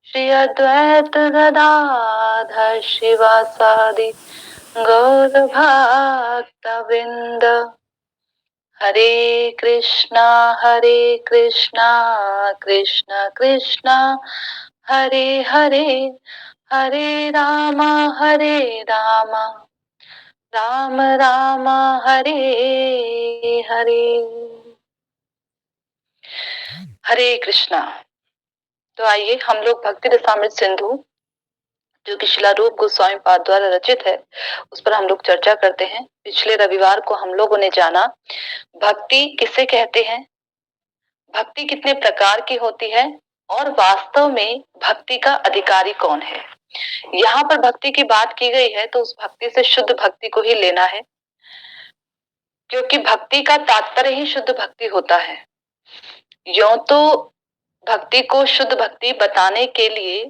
श्री अद्वैत गदाधर शिवासादि गौर भक्त वृंद। हरे कृष्णा कृष्ण कृष्ण हरे हरे, हरे राम राम राम राम हरे हरे। हरे कृष्णा। तो आइए हम लोग भक्ति रसामृत सिंधु, जो कि शिला रूप गोस्वामी पाद द्वारा रचित है, उस पर हम लोग चर्चा करते हैं। पिछले रविवार को हम लोगों ने जाना भक्ति किसे कहते हैं, भक्ति कितने प्रकार की होती है, और वास्तव में भक्ति का अधिकारी कौन है। यहाँ पर भक्ति की बात की गई है तो उस भक्ति से शुद्ध भक्ति को ही लेना है, क्योंकि भक्ति का तात्पर्य ही शुद्ध भक्ति होता है। यों तो भक्ति को शुद्ध भक्ति बताने के लिए,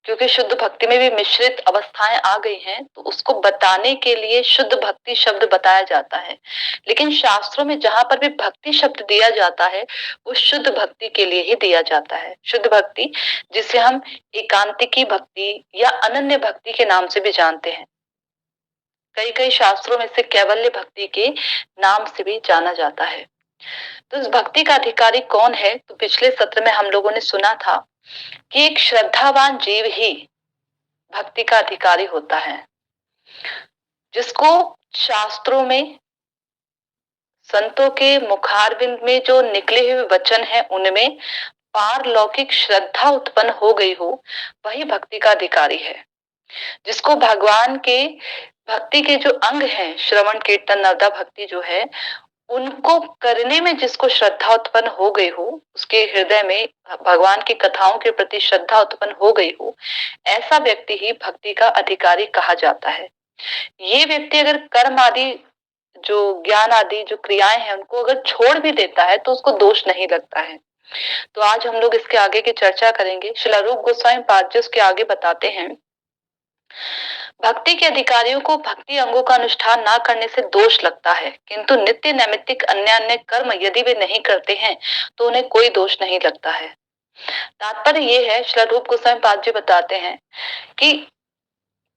क्योंकि शुद्ध भक्ति में भी मिश्रित अवस्थाएं आ गई हैं, तो उसको बताने के लिए शुद्ध भक्ति शब्द बताया जाता है। लेकिन शास्त्रों में जहां पर भी भक्ति शब्द दिया जाता है वो शुद्ध भक्ति के लिए ही दिया जाता है। शुद्ध भक्ति जिसे हम एकांतिकी भक्ति या अनन्य भक्ति के नाम से भी जानते हैं। कई कई शास्त्रों में से कैवल्य भक्ति के नाम से भी जाना जाता है। तो इस भक्ति का अधिकारी कौन है, तो पिछले सत्र में हम लोगों ने सुना था कि एक श्रद्धावान जीव ही भक्ति का अधिकारी होता है, जिसको शास्त्रों में संतों के मुखारबिंद में जो निकले हुए वचन हैं उनमें पारलौकिक श्रद्धा उत्पन्न हो गई हो, वही भक्ति का अधिकारी है। जिसको भगवान के भक्ति के जो अंग हैं, श्रवण कीर्तन नवदा भक्ति जो है, उनको करने में जिसको श्रद्धा उत्पन्न हो गई हो, उसके हृदय में भगवान की कथाओं के प्रति श्रद्धा उत्पन्न हो गई हो, ऐसा व्यक्ति ही भक्ति का अधिकारी कहा जाता है। ये व्यक्ति अगर कर्म आदि जो ज्ञान आदि जो क्रियाएं हैं उनको अगर छोड़ भी देता है तो उसको दोष नहीं लगता है। तो आज हम लोग इसके आगे की चर्चा करेंगे। शिला रूप गोस्वामी पाद जी उसके आगे बताते हैं, भक्ति के अधिकारियों को भक्ति अंगों का अनुष्ठान ना करने से दोष लगता है, किंतु नित्य नैमित्तिक अन्य अन्य कर्म यदि वे नहीं करते हैं तो उन्हें कोई दोष नहीं लगता है। तात्पर्य ये है, शिला रूप गोस्वामी पाद जी बताते हैं कि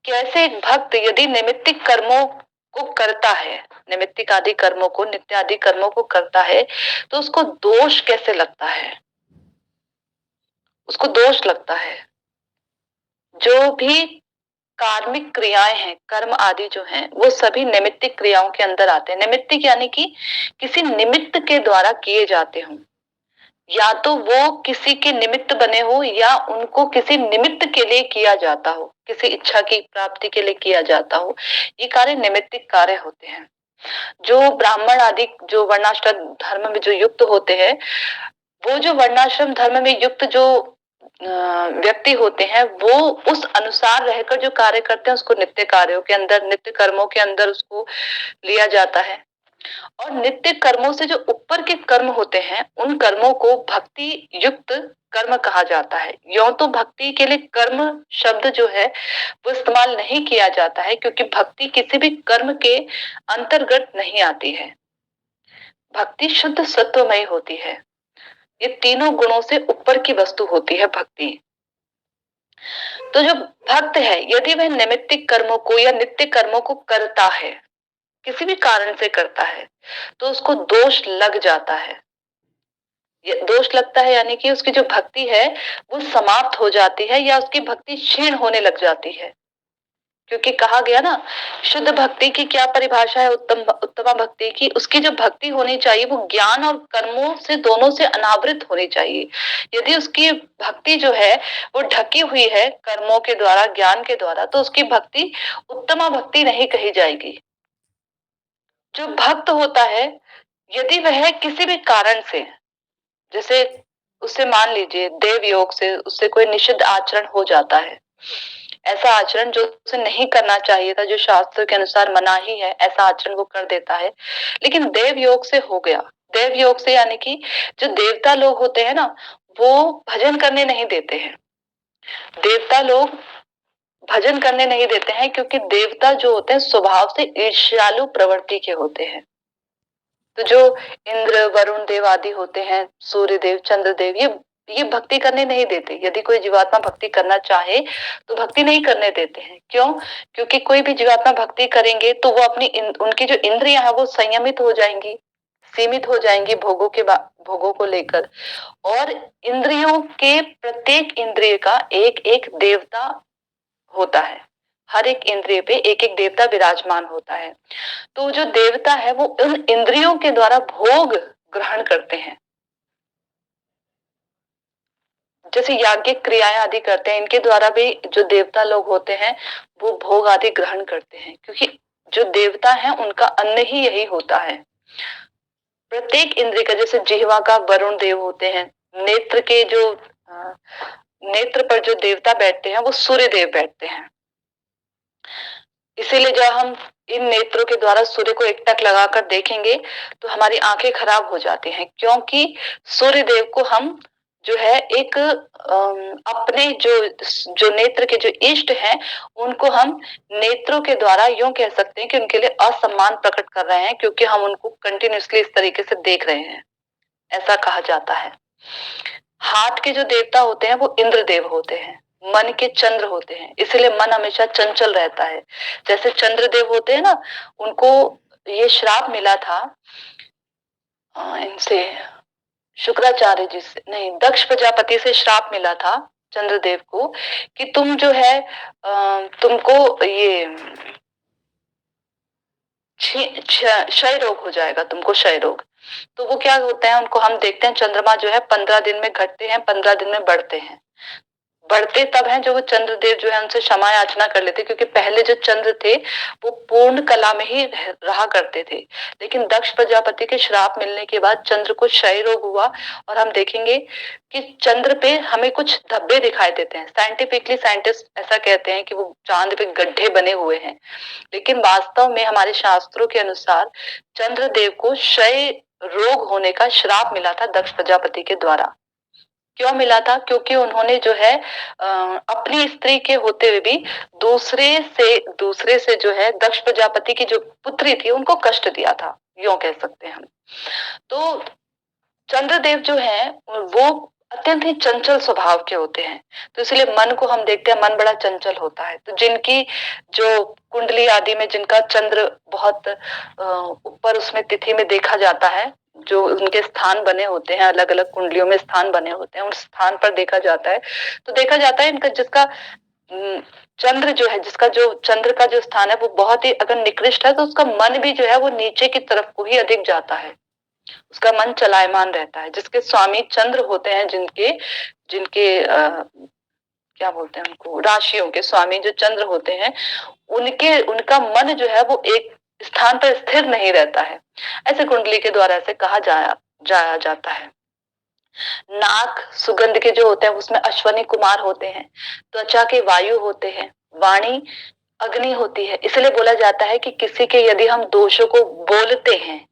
कैसे एक भक्त यदि नैमित्तिक कर्मों को करता है, नैमित्तिक आदि कर्मों को, नित्य आदि कर्मों को करता है, तो उसको दोष कैसे लगता है। उसको दोष लगता है। जो भी कार्मिक क्रियाएं हैं, कर्म आदि जो हैं, वो सभी नैमित्तिक क्रियाओं के अंदर आते हैं। नैमित्तिक यानी कि किसी निमित्त के द्वारा किए जाते हों, या तो वो किसी के निमित्त बने हो या उनको किसी निमित्त के लिए किया जाता हो, किसी इच्छा की प्राप्ति के लिए किया जाता हो, ये कार्य निमित्तिक कार्य होते हैं। जो ब्राह्मण आदि जो वर्णाश्रम धर्म में जो युक्त होते हैं, वो जो वर्णाश्रम धर्म में युक्त जो व्यक्ति होते हैं, वो उस अनुसार रहकर जो कार्य करते हैं उसको नित्य कार्यों के अंदर, नित्य कर्मों के अंदर उसको लिया जाता है। और नित्य कर्मों से जो ऊपर के कर्म होते हैं उन कर्मों को भक्ति युक्त कर्म कहा जाता है। यों तो भक्ति के लिए कर्म शब्द जो है वो इस्तेमाल नहीं किया जाता है, क्योंकि भक्ति किसी भी कर्म के अंतर्गत नहीं आती है। भक्ति शुद्ध सत्वमय होती है। ये तीनों गुणों से ऊपर की वस्तु होती है भक्ति। तो जो भक्त है यदि वह नैमित्तिक कर्मों को या नित्य कर्मों को करता है, किसी भी कारण से करता है, तो उसको दोष लग जाता है। दोष लगता है यानी कि उसकी जो भक्ति है वो समाप्त हो जाती है या उसकी भक्ति क्षीण होने लग जाती है। क्योंकि कहा गया ना, शुद्ध भक्ति की क्या परिभाषा है, उत्तम भक्ति की, उसकी जो भक्ति होनी चाहिए वो ज्ञान और कर्मों से दोनों से अनावृत होनी चाहिए। यदि उसकी भक्ति जो है वो ढकी हुई है कर्मों के द्वारा, ज्ञान के द्वारा, तो उसकी भक्ति उत्तम भक्ति नहीं कही जाएगी। जो भक्त होता है यदि वह किसी भी कारण से, जैसे उससे मान लीजिए देव योग से उससे कोई निषिद्ध आचरण हो जाता है, ऐसा आचरण जो उसे नहीं करना चाहिए था, जो शास्त्र के अनुसार मनाही है, ऐसा आचरण वो कर देता है, लेकिन देव योग से हो गया। देव योग से यानी कि जो देवता लोग होते हैं ना, वो भजन करने नहीं देते हैं। देवता लोग भजन करने नहीं देते हैं, क्योंकि देवता जो होते हैं स्वभाव से ईर्ष्यालु प्रवृत्ति के होते हैं। तो जो इंद्र वरुण देव आदि होते हैं, सूर्य देव चंद्र देव, ये ये भक्ति करने नहीं देते। यदि कोई जीवात्मा भक्ति करना चाहे तो भक्ति नहीं करने देते हैं। क्यों? क्योंकि कोई भी जीवात्मा भक्ति करेंगे तो वो अपनी उनकी जो इंद्रियां हैं वो संयमित हो जाएंगी, सीमित हो जाएंगी भोगों को लेकर। और इंद्रियों के प्रत्येक इंद्रिय का एक एक देवता होता है। हर एक इंद्रिय पे एक एक देवता विराजमान होता है। तो जो देवता है वो उन इंद्रियों के द्वारा भोग ग्रहण करते हैं। जैसे याज्ञिक क्रियाएं आदि करते हैं, इनके द्वारा भी जो देवता लोग होते हैं वो भोग आदि ग्रहण करते हैं, क्योंकि जो देवता है उनका अन्न ही यही होता है। प्रत्येक इंद्रिय का, जैसे जिह्वा का वरुण देव होते हैं, नेत्र के जो नेत्र पर जो देवता बैठते हैं वो सूर्य देव बैठते हैं। इसीलिए जब हम इन नेत्रों के द्वारा सूर्य को एकटक लगाकर देखेंगे तो हमारी आंखें खराब हो जाती हैं, क्योंकि सूर्य देव को हम जो है एक अपने जो नेत्र के जो इष्ट हैं उनको हम नेत्रों के द्वारा यूं कह सकते हैं कि उनके लिए असम्मान प्रकट कर रहे हैं, क्योंकि हम उनको कंटिन्यूअसली इस तरीके से देख रहे हैं, ऐसा कहा जाता है। हाथ के जो देवता होते हैं वो इंद्र देव होते हैं, मन के चंद्र होते हैं, इसलिए मन हमेशा चंचल रहता है। जैसे चंद्रदेव होते हैं ना, उनको ये श्राप मिला था इनसे, शुक्राचार्य जी से नहीं, दक्ष प्रजापति से श्राप मिला था चंद्रदेव को कि तुम जो है तुमको ये क्षय रोग हो जाएगा, तुमको क्षय रोग। तो वो क्या होता है, उनको हम देखते हैं चंद्रमा जो है 15 दिन में घटते हैं, 15 दिन में बढ़ते हैं। बढ़ते तब हैं जो वो चंद्रदेव जो है उनसे क्षमा याचना कर लेते, क्योंकि पहले जो चंद्र थे वो पूर्ण कला में ही रहा करते थे। लेकिन दक्ष प्रजापति के श्राप मिलने के बाद चंद्र को क्षय रोग हुआ, और हम देखेंगे कि चंद्र पे हमें कुछ धब्बे दिखाई देते हैं। साइंटिफिकली साइंटिस्ट ऐसा कहते हैं कि वो चांद पे गड्ढे बने हुए हैं, लेकिन वास्तव में हमारे शास्त्रों के अनुसार चंद्रदेव को क्षय रोग होने का श्राप मिला था दक्ष प्रजापति के द्वारा। क्यों मिला था? क्योंकि उन्होंने जो है अपनी स्त्री के होते हुए भी दूसरे से जो है दक्ष प्रजापति की जो पुत्री थी उनको कष्ट दिया था, यूं कह सकते हैं हम। तो चंद्रदेव जो है वो अत्यंत ही चंचल स्वभाव के होते हैं, तो इसलिए मन को हम देखते हैं मन बड़ा चंचल होता है। तो जिनकी जो कुंडली आदि में जिनका चंद्र बहुत ऊपर उसमें तिथि में देखा जाता है, जो उनके स्थान बने होते हैं, अलग अलग कुंडलियों में स्थान बने होते हैं, उस स्थान पर देखा जाता है, तो देखा जाता है इनका जिसका चंद्र जो है, जिसका जो चंद्र का जो स्थान है वो बहुत ही अगर निकृष्ट है तो उसका मन भी जो है वो नीचे की तरफ को ही अधिक जाता है, उसका मन चलायमान रहता है। जिसके स्वामी चंद्र होते हैं, जिनके जिनके क्या बोलते हैं उनको, राशियों के स्वामी जो चंद्र होते हैं, उनका मन जो है वो एक स्थान पर स्थिर नहीं रहता है। ऐसे कुंडली के द्वारा ऐसे कहा जाया जाता है। नाक सुगंध के जो होते हैं उसमें अश्वनी कुमार होते हैं, त्वचा के वायु होते हैं, वाणी अग्नि होती है। इसलिए बोला जाता है कि किसी के यदि हम दोषों को बोलते हैं,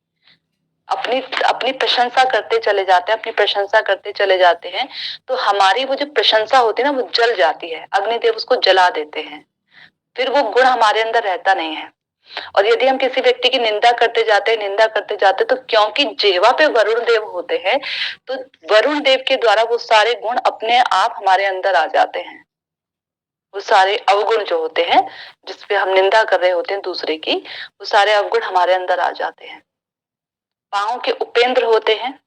अपनी अपनी प्रशंसा करते चले जाते हैं, अपनी प्रशंसा करते चले जाते हैं, तो हमारी वो जो प्रशंसा होती है ना वो जल जाती है, अग्निदेव उसको जला देते हैं, फिर वो गुण हमारे अंदर रहता नहीं है। और यदि हम किसी व्यक्ति की निंदा करते जाते तो क्योंकि जिह्वा पे वरुण देव होते हैं, तो वरुण देव के द्वारा वो सारे गुण अपने आप हमारे अंदर आ जाते हैं। वो सारे अवगुण जो होते हैं जिसपे हम निंदा कर रहे होते हैं दूसरे की, वो सारे अवगुण हमारे अंदर आ जाते हैं। पांव के उपेंद्र होते हैं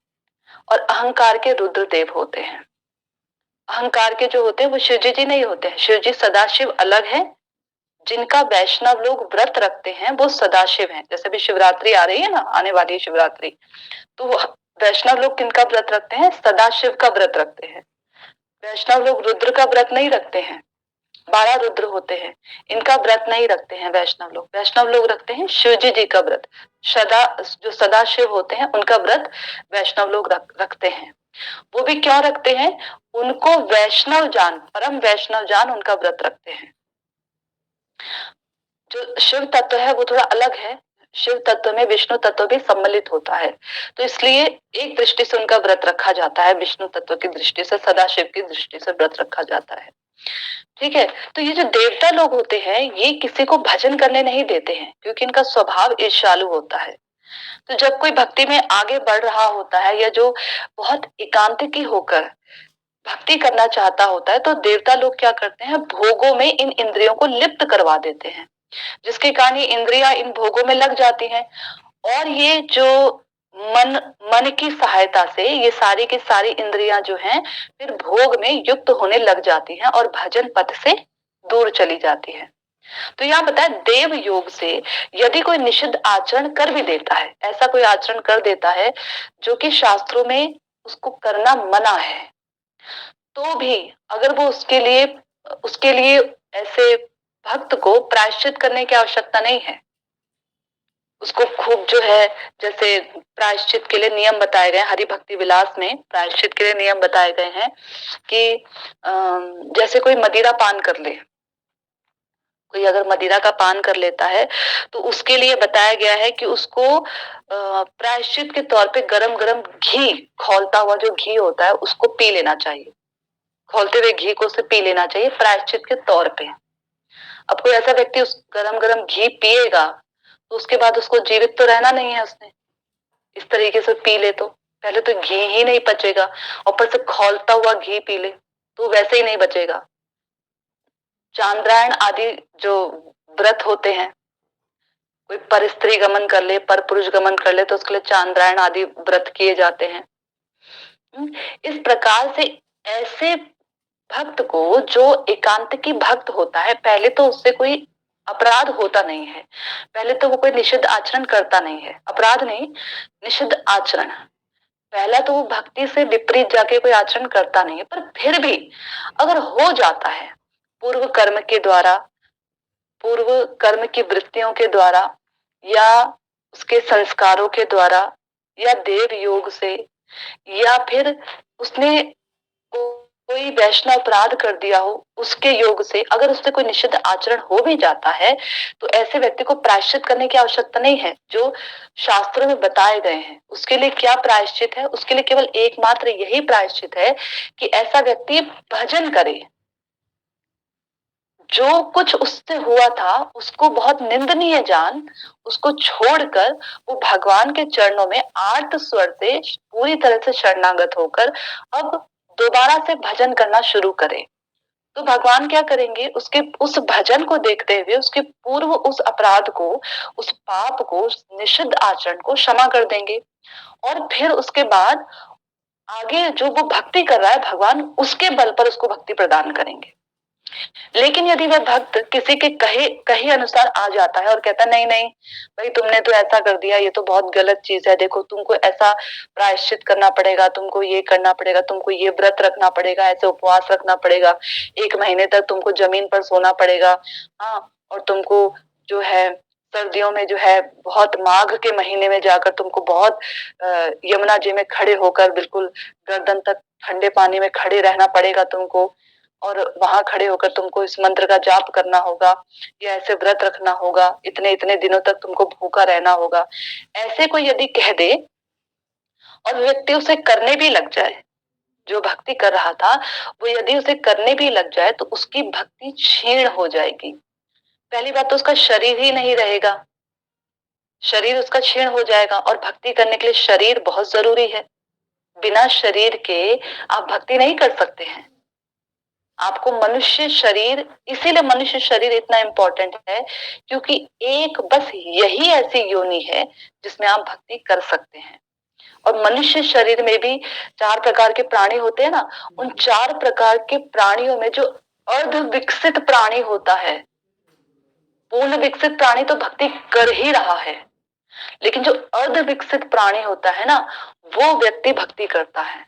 और अहंकार के रुद्रदेव होते हैं। अहंकार के जो होते हैं वो शिवजी जी नहीं होते हैं, शिवजी सदाशिव अलग है। जिनका वैष्णव लोग व्रत रखते हैं वो सदाशिव हैं। जैसे भी शिवरात्रि आ रही है ना, आने वाली है शिवरात्रि, तो वैष्णव लोग किनका व्रत रखते हैं? सदाशिव का व्रत रखते हैं। वैष्णव लोग रुद्र का व्रत नहीं रखते हैं, 12 रुद्र होते हैं, इनका व्रत नहीं रखते हैं वैष्णव लोग। वैष्णव लोग रखते हैं शिवजी जी का व्रत। जो सदाशिव होते हैं उनका व्रत वैष्णव लोग रखते हैं। वो भी क्यों रखते हैं? उनको वैष्णव जान, परम वैष्णव जान उनका व्रत रखते हैं। जो शिव तत्व है वो थोड़ा अलग है, शिव तत्व में विष्णु तत्व भी सम्मिलित होता है, तो इसलिए एक दृष्टि से उनका व्रत रखा जाता है, विष्णु तत्व की दृष्टि से, सदाशिव की दृष्टि से व्रत रखा जाता है। ठीक है, तो ये जो देवता लोग होते हैं ये किसी को भजन करने नहीं देते हैं, क्योंकि इनका स्वभाव ईर्ष्यालु होता है। तो जब कोई भक्ति में आगे बढ़ रहा होता है या जो बहुत एकांतिकी होकर भक्ति करना चाहता होता है तो देवता लोग क्या करते हैं, भोगों में इन इंद्रियों को लिप्त करवा देते हैं, जिसके कारण ये इंद्रियां इन भोगों में लग जाती हैं। और ये जो मन मन की सहायता से ये सारी की सारी इंद्रियां जो हैं फिर भोग में युक्त होने लग जाती हैं और भजन पथ से दूर चली जाती है। तो यहाँ बताया देव योग से यदि कोई निषिद्ध आचरण कर भी देता है, ऐसा कोई आचरण कर देता है जो कि शास्त्रों में उसको करना मना है, तो भी अगर वो उसके लिए ऐसे भक्त को प्रायश्चित करने की आवश्यकता नहीं है। उसको खूब जो है, जैसे प्रायश्चित के लिए नियम बताए गए, हरि भक्ति विलास में प्रायश्चित के लिए नियम बताए गए हैं कि जैसे कोई मदिरा पान कर ले, कोई अगर मदिरा का पान कर लेता है तो उसके लिए बताया गया है कि उसको प्रायश्चित के तौर पे गरम गरम घी, खौलता हुआ जो घी होता है उसको पी लेना चाहिए, खौलते हुए घी को उसे पी लेना चाहिए प्रायश्चित के तौर पे। अब कोई ऐसा व्यक्ति उस गरम गरम घी पिएगा तो उसके बाद उसको जीवित तो रहना नहीं है, उसने इस तरीके से पी ले तो पहले तो घी ही नहीं पचेगा, ऊपर से खौलता हुआ घी पी ले तो वैसे ही नहीं बचेगा। चांद्रायण आदि जो व्रत होते हैं, कोई पर स्त्री गमन कर ले, पर पुरुष गमन कर ले तो उसके लिए चांद्रायण आदि व्रत किए जाते हैं। इस प्रकार से ऐसे भक्त को जो एकांत की भक्त होता है, पहले तो उससे कोई अपराध होता नहीं है, पहले तो वो कोई निषिद्ध आचरण करता नहीं है, अपराध नहीं निषिद्ध आचरण, पहला तो वो भक्ति से विपरीत जाके कोई आचरण करता नहीं है। पर फिर भी अगर हो जाता है पूर्व कर्म के द्वारा, पूर्व कर्म की वृत्तियों के द्वारा या उसके संस्कारों के द्वारा या देव योग से, या फिर उसने कोई वैष्णव अपराध कर दिया हो उसके योग से, अगर उससे कोई निषिद्ध आचरण हो भी जाता है तो ऐसे व्यक्ति को प्रायश्चित करने की आवश्यकता नहीं है। जो शास्त्रों में बताए गए हैं उसके लिए क्या प्रायश्चित है, उसके लिए केवल एकमात्र यही प्रायश्चित है कि ऐसा व्यक्ति भजन करे। जो कुछ उससे हुआ था उसको बहुत निंदनीय जान, उसको छोड़कर वो भगवान के चरणों में आर्त स्वर से पूरी तरह से शरणागत होकर अब दोबारा से भजन करना शुरू करे। तो भगवान क्या करेंगे, उसके उस भजन को देखते हुए उसके पूर्व उस अपराध को, उस पाप को, उस निषिद्ध आचरण को क्षमा कर देंगे और फिर उसके बाद आगे जो वो भक्ति कर रहा है भगवान उसके बल पर उसको भक्ति प्रदान करेंगे। लेकिन यदि वह भक्त किसी के कहे अनुसार आ जाता है और कहता नहीं नहीं भाई तुमने तो ऐसा कर दिया, ये तो बहुत गलत चीज है, देखो तुमको ऐसा प्रायश्चित करना पड़ेगा, तुमको ये करना पड़ेगा, तुमको ये व्रत रखना पड़ेगा, ऐसे उपवास रखना पड़ेगा, 1 महीने तक तुमको जमीन पर सोना पड़ेगा, हाँ, और तुमको जो है सर्दियों में जो है बहुत माघ के महीने में जाकर तुमको बहुत यमुना जी में खड़े होकर बिल्कुल गर्दन तक ठंडे पानी में खड़े रहना पड़ेगा तुमको, और वहां खड़े होकर तुमको इस मंत्र का जाप करना होगा या ऐसे व्रत रखना होगा, इतने इतने दिनों तक तुमको भूखा रहना होगा। ऐसे कोई यदि कह दे और व्यक्ति उसे करने भी लग जाए, जो भक्ति कर रहा था वो यदि उसे करने भी लग जाए तो उसकी भक्ति क्षीण हो जाएगी। पहली बात तो उसका शरीर ही नहीं रहेगा, शरीर उसका क्षीण हो जाएगा और भक्ति करने के लिए शरीर बहुत जरूरी है। बिना शरीर के आप भक्ति नहीं कर सकते हैं। आपको मनुष्य शरीर, इसीलिए मनुष्य शरीर इतना इंपॉर्टेंट है क्योंकि एक बस यही ऐसी योनि है जिसमें आप भक्ति कर सकते हैं। और मनुष्य शरीर में भी 4 प्रकार के प्राणी होते हैं ना, उन 4 प्रकार के प्राणियों में जो अर्ध विकसित प्राणी होता है, पूर्ण विकसित प्राणी तो भक्ति कर ही रहा है, लेकिन जो अर्ध विकसित प्राणी होता है ना वो व्यक्ति भक्ति करता है,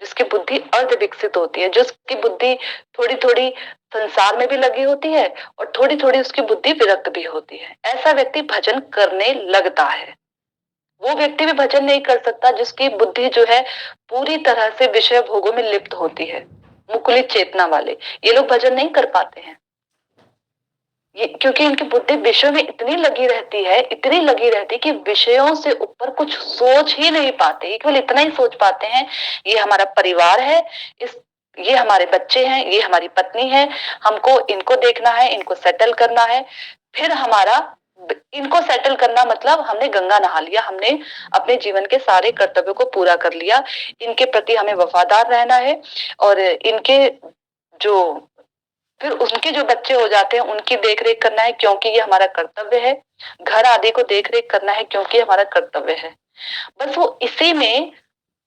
जिसकी बुद्धि अर्ध विकसित होती है, जिसकी बुद्धि थोड़ी थोड़ी संसार में भी लगी होती है और थोड़ी थोड़ी उसकी बुद्धि विरक्त भी होती है, ऐसा व्यक्ति भजन करने लगता है। वो व्यक्ति भी भजन नहीं कर सकता जिसकी बुद्धि जो है पूरी तरह से विषय भोगों में लिप्त होती है, मुकुलित चेतना वाले, ये लोग भजन नहीं कर पाते हैं। ये क्योंकि इनकी बुद्धि विषयों में इतनी लगी रहती है, इतनी लगी रहती है कि विषयों से ऊपर कुछ सोच ही नहीं पाते, केवल इतना ही सोच पाते हैं ये हमारा परिवार है, ये हमारे बच्चे हैं, ये हमारी पत्नी है, हमको इनको देखना है, इनको सेटल करना है, फिर हमारा इनको सेटल करना मतलब हमने गंगा नहा लिया, हमने अपने जीवन के सारे कर्तव्यों को पूरा कर लिया, इनके प्रति हमें वफादार रहना है और इनके जो फिर उनके जो बच्चे हो जाते हैं उनकी देख रेख करना है क्योंकि ये हमारा कर्तव्य है, घर आदि को देख रेख करना है क्योंकि हमारा कर्तव्य है। बस वो इसी में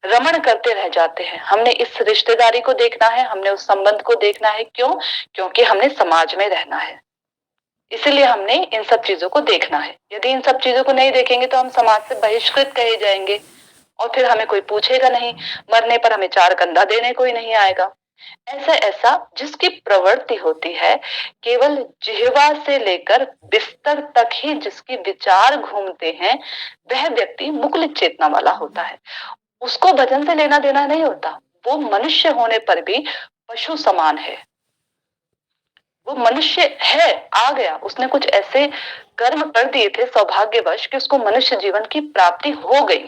रमण करते रह जाते हैं। हमने इस रिश्तेदारी को देखना है, हमने उस संबंध को देखना है, क्यों? क्योंकि हमने समाज में रहना है, इसलिए हमने इन सब चीजों को देखना है। यदि इन सब चीजों को नहीं देखेंगे तो हम समाज से बहिष्कृत कहे जाएंगे और फिर हमें कोई पूछेगा नहीं, मरने पर हमें चार कंधा देने कोई नहीं आएगा। ऐसा जिसकी प्रवृत्ति होती है केवल जिह्वा से लेकर बिस्तर तक ही जिसकी विचार घूमते हैं, वह व्यक्ति मुकुलित चेतना वाला होता है। उसको भजन से लेना देना नहीं होता, वो मनुष्य होने पर भी पशु समान है। वो मनुष्य है, आ गया, उसने कुछ ऐसे कर्म कर दिए थे सौभाग्यवश कि उसको मनुष्य जीवन की प्राप्ति हो गई,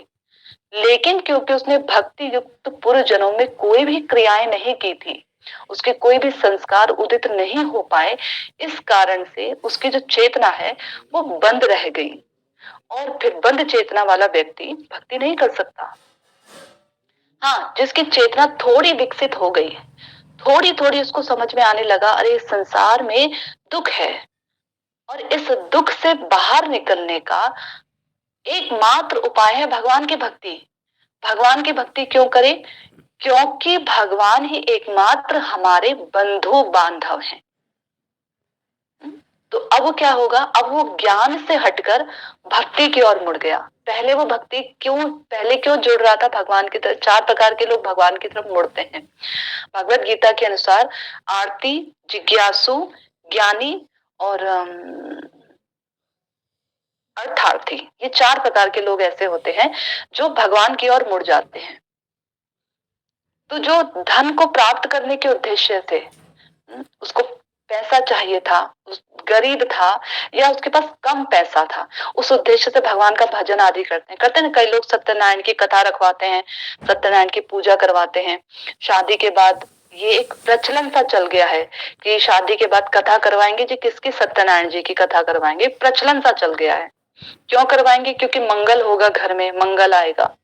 लेकिन क्योंकि उसने भक्ति युक्त पूर्व जन्मों में कोई भी क्रियाएं नहीं की थी, उसके कोई भी संस्कार उदित नहीं हो पाए, इस कारण से उसकी जो चेतना है वो बंद रह गई और फिर बंद चेतना वाला व्यक्ति भक्ति नहीं कर सकता। हाँ, जिसकी चेतना थोड़ी विकसित हो गई, थोड़ी थोड़ी उसको समझ में आने लगा, अरे इस संसार में दुख है और इस दुख से बाहर निकलने का एकमात्र उपाय है भगवान की भक्ति। भगवान की भक्ति क्यों करें? क्योंकि भगवान ही एकमात्र हमारे बंधु बांधव हैं। तो अब क्या होगा? अब वो ज्ञान से हटकर भक्ति की ओर मुड़ गया। पहले वो भक्ति पहले क्यों जुड़ रहा था भगवान की तरफ? चार प्रकार के लोग भगवान की तरफ मुड़ते हैं भगवत गीता के अनुसार: आरती, जिज्ञासु, ज्ञानी और अर्थार्थी। ये चार प्रकार के लोग ऐसे होते हैं जो भगवान की ओर मुड़ जाते हैं। तो जो धन को प्राप्त करने के उद्देश्य से उसको पैसा चाहिए था, गरीब था या उसके पास कम पैसा था, उस उद्देश्य से भगवान का भजन आदि करते हैं। कई लोग सत्यनारायण की कथा रखवाते हैं, सत्यनारायण की पूजा करवाते हैं। शादी के बाद ये एक प्रचलन सा चल गया है कि शादी के बाद कथा करवाएंगे जी, किसकी? सत्यनारायण जी की कथा करवाएंगे। प्रचलन सा चल गया है। क्यों करवाएंगे? क्योंकि मंगल होगा, घर में मंगल आएगा।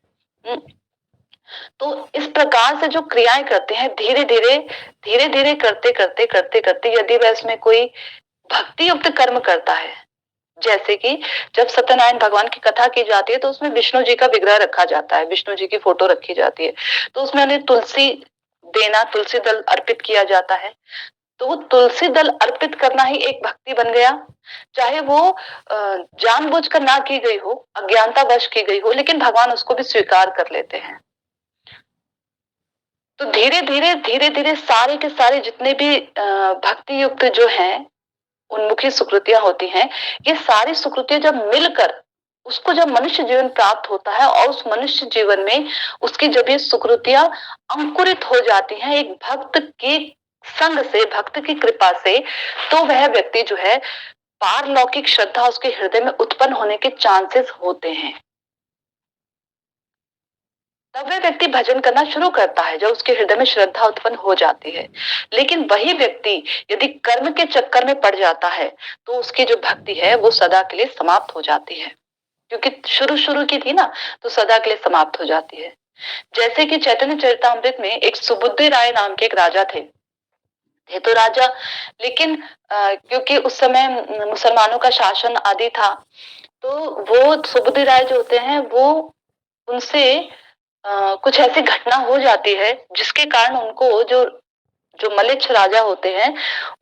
तो इस प्रकार से जो क्रियाएं करते हैं, धीरे धीरे करते यदि वह इसमें कोई भक्ति युक्त कर्म करता है, जैसे कि जब सत्यनारायण भगवान की कथा की जाती है तो उसमें विष्णु जी का विग्रह रखा जाता है, विष्णु जी की फोटो रखी जाती है, तो उसमें उन्हें तुलसी देना, तुलसी दल अर्पित किया जाता है। तो वो तुलसी दल अर्पित करना ही एक भक्ति बन गया, चाहे वो जानबूझकर ना की गई हो, अज्ञानतावश की गई हो, लेकिन भगवान उसको भी स्वीकार कर लेते हैं। तो धीरे धीरे सारे के सारे जितने भी भक्ति युक्त जो हैं, उन्मुखी सुकृतियां होती हैं, ये सारी सुकृतियां जब मिलकर उसको जब मनुष्य जीवन प्राप्त होता है और उस मनुष्य जीवन में उसकी जब ये सुकृतियां अंकुरित हो जाती हैं एक भक्त के संग से, भक्त की कृपा से, तो वह व्यक्ति जो है पारलौकिक श्रद्धा उसके हृदय में उत्पन्न होने के चांसेस होते हैं। तब वह व्यक्ति भजन करना शुरू करता है जब उसके हृदय में श्रद्धा उत्पन्न हो जाती है। लेकिन वही व्यक्ति यदि कर्म के चक्कर में पड़ जाता है तो उसकी जो भक्ति है वो सदा के लिए समाप्त हो जाती है, क्योंकि शुरू की थी ना, तो सदा के लिए समाप्त हो जाती है। जैसे कि चैतन्य चरितामृत में एक सुबुद्धि राय नाम के एक राजा थे तो राजा, लेकिन क्योंकि उस समय मुसलमानों का शासन आदि था, तो वो सुबुद्धि राय जो होते हैं वो उनसे कुछ ऐसी घटना हो जाती है जिसके कारण उनको जो जो मलिच्छ राजा होते हैं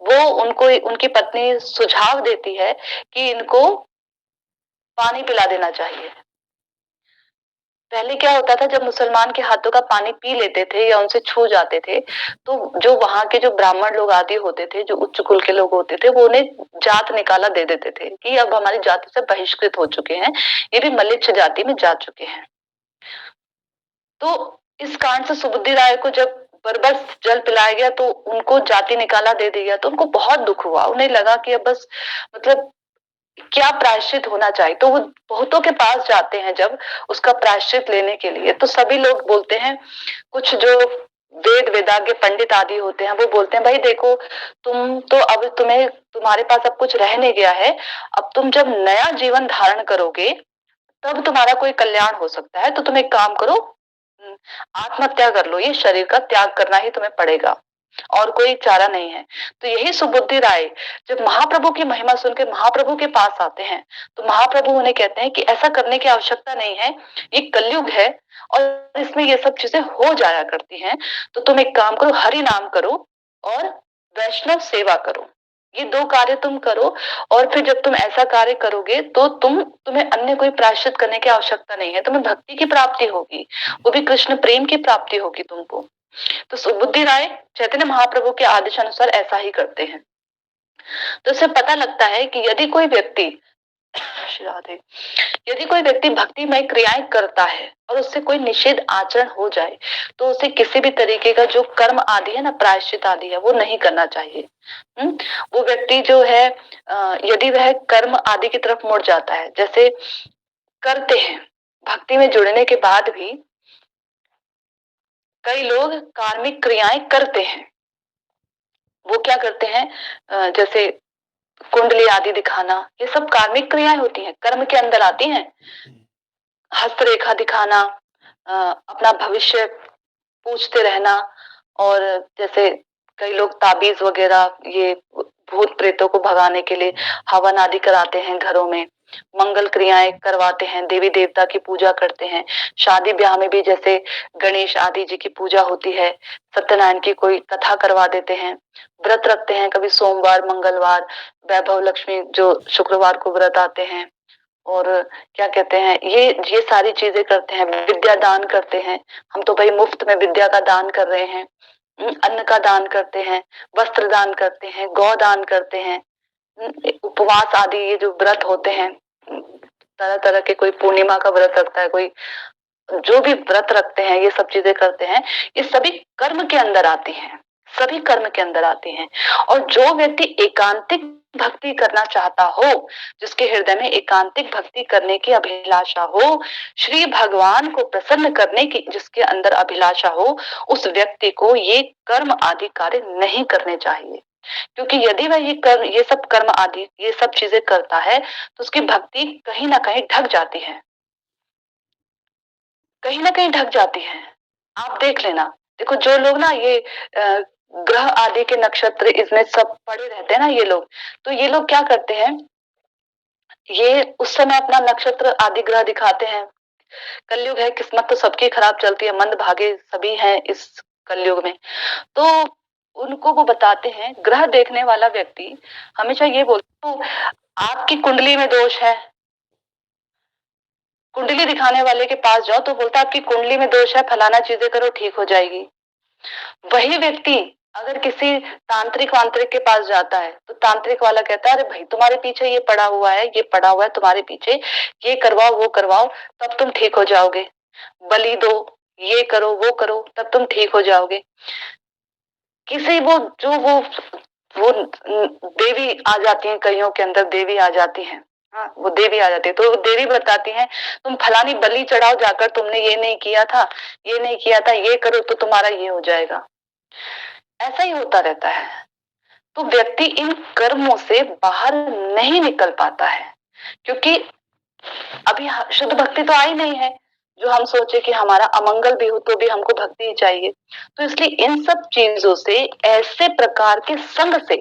वो उनको, उनकी पत्नी सुझाव देती है कि इनको पानी पिला देना चाहिए। पहले क्या होता था, जब मुसलमान के हाथों का पानी पी लेते थे या उनसे छू जाते थे तो जो वहां के जो ब्राह्मण लोग आदि होते थे, जो उच्च कुल के लोग होते थे, वो उन्हें जात निकाला दे देते थे कि अब हमारी जाति से बहिष्कृत हो चुके हैं, ये भी मलिच्छ जाति में जा चुके हैं। तो इस कारण से सुबुद्धि राय को जब बरबस जल पिलाया गया तो उनको जाति निकाला दे दिया, तो उनको बहुत दुख हुआ। उन्हें लगा कि अब बस मतलब क्या प्रायश्चित होना चाहिए, तो वो बहुतों के पास जाते हैं जब उसका प्रायश्चित लेने के लिए, तो सभी लोग बोलते हैं, कुछ जो वेद वेदाज्ञ पंडित आदि होते हैं, वो बोलते हैं भाई देखो, तुम तो अब तुम्हारे पास अब कुछ रह नहीं गया है, अब तुम जब नया जीवन धारण करोगे तब तुम्हारा कोई कल्याण हो सकता है, तो तुम एक काम करो, आत्महत्या कर लो, ये शरीर का त्याग करना ही तुम्हें पड़ेगा, और कोई चारा नहीं है। तो यही सुबुद्धि राय जब महाप्रभु की महिमा सुन के महाप्रभु के पास आते हैं, तो महाप्रभु उन्हें कहते हैं कि ऐसा करने की आवश्यकता नहीं है, ये कलयुग है और इसमें ये सब चीजें हो जाया करती हैं, तो तुम एक काम करो, हरि नाम करो और वैष्णव सेवा करो, ये दो कार्य तुम करो। और फिर जब तुम ऐसा कार्य करोगे तो तुम्हें अन्य कोई प्रायश्चित करने की आवश्यकता नहीं है, तुम्हें भक्ति की प्राप्ति होगी, वो भी कृष्ण प्रेम की प्राप्ति होगी तुमको। तो सुबुद्धि राय चैतन्य महाप्रभु के आदेश अनुसार ऐसा ही करते हैं। तो इससे पता लगता है कि यदि कोई व्यक्ति यदि कोई व्यक्ति भक्तिमय क्रियाएं करता है और उससे कोई निषेध आचरण हो जाए, तो उसे किसी भी तरीके का जो कर्म आदि है ना, प्रायश्चित आदि है, वो नहीं करना चाहिए। वो व्यक्ति जो है यदि वह कर्म आदि की तरफ मुड़ जाता है, जैसे करते हैं भक्ति में जुड़ने के बाद भी कई लोग कार्मिक क्रियाएं करते हैं, वो क्या करते हैं, जैसे कुंडली आदि दिखाना, ये सब कार्मिक क्रियाएं होती हैं, कर्म के अंदर आती हैं। हस्तरेखा दिखाना, अपना भविष्य पूछते रहना, और जैसे कई लोग ताबीज वगैरह ये भूत प्रेतों को भगाने के लिए हवन आदि कराते हैं, घरों में मंगल क्रियाएं करवाते हैं, देवी देवता की पूजा करते हैं। शादी ब्याह में भी जैसे गणेश आदि जी की पूजा होती है, सत्यनारायण की कोई कथा करवा देते हैं, व्रत रखते हैं, कभी सोमवार मंगलवार, वैभव लक्ष्मी जो शुक्रवार को व्रत आते हैं, और क्या कहते हैं, ये सारी चीजें करते हैं, विद्या दान करते हैं। हम तो भाई मुफ्त में विद्या का दान कर रहे हैं, अन्न का दान करते हैं, वस्त्र दान करते हैं, गौ दान करते हैं, उपवास आदि ये जो व्रत होते हैं, तरह तरह के, कोई पूर्णिमा का व्रत रखता है, कोई जो भी व्रत रखते हैं, ये सब चीजें करते हैं, ये सभी कर्म के अंदर आती हैं, सभी कर्म के अंदर आती हैं। और जो व्यक्ति एकांतिक भक्ति करना चाहता हो, जिसके हृदय में एकांतिक भक्ति करने की अभिलाषा हो, श्री भगवान को प्रसन्न करने की जिसके अंदर अभिलाषा हो, उस व्यक्ति को ये कर्म आदि कार्य नहीं करने चाहिए। क्योंकि यदि वह ये सब कर्म आदि ये सब चीजें करता है, तो उसकी भक्ति कहीं ना कहीं ढक जाती है, कहीं ना कहीं ढक जाती है। आप देख लेना, देखो जो लोग ना ये ग्रह आदि के नक्षत्र इसमें सब पड़े रहते हैं ना ये लोग, तो ये लोग क्या करते हैं, ये उस समय अपना नक्षत्र आदि ग्रह दिखाते हैं। कलयुग है, किस्मत तो सबकी खराब चलती है, मंद भागे सभी हैं इस कलयुग में, तो उनको वो बताते हैं। ग्रह देखने वाला व्यक्ति हमेशा ये बोलता है, आपकी कुंडली में दोष है, कुंडली दिखाने वाले के पास जाओ तो बोलता आपकी कुंडली में दोष है, फलाना चीजें करो ठीक हो जाएगी। वही व्यक्ति अगर किसी तांत्रिक वांत्रिक के पास जाता है, तो तांत्रिक वाला कहता है अरे भाई तुम्हारे पीछे ये पड़ा हुआ है, ये पड़ा हुआ है तुम्हारे पीछे, ये करवाओ वो करवाओ तब तुम ठीक हो जाओगे, बलि दो, ये करो वो करो तब तुम ठीक हो जाओगे। किसी वो देवी आ जाती है, कईयों के अंदर देवी आ जाती है, हाँ वो देवी आ जाती है, तो देवी बताती है तुम फलानी बलि चढ़ाओ जाकर, तुमने ये नहीं किया था, ये नहीं किया था, ये करो तो तुम्हारा ये हो जाएगा। ऐसा ही होता रहता है। तो व्यक्ति इन कर्मों से बाहर नहीं निकल पाता है, क्योंकि अभी शुद्ध भक्ति तो आई नहीं है, जो हम सोचे कि हमारा अमंगल भी हो तो भी हमको भक्ति ही चाहिए। तो इसलिए इन सब चीजों से, ऐसे प्रकार के संग से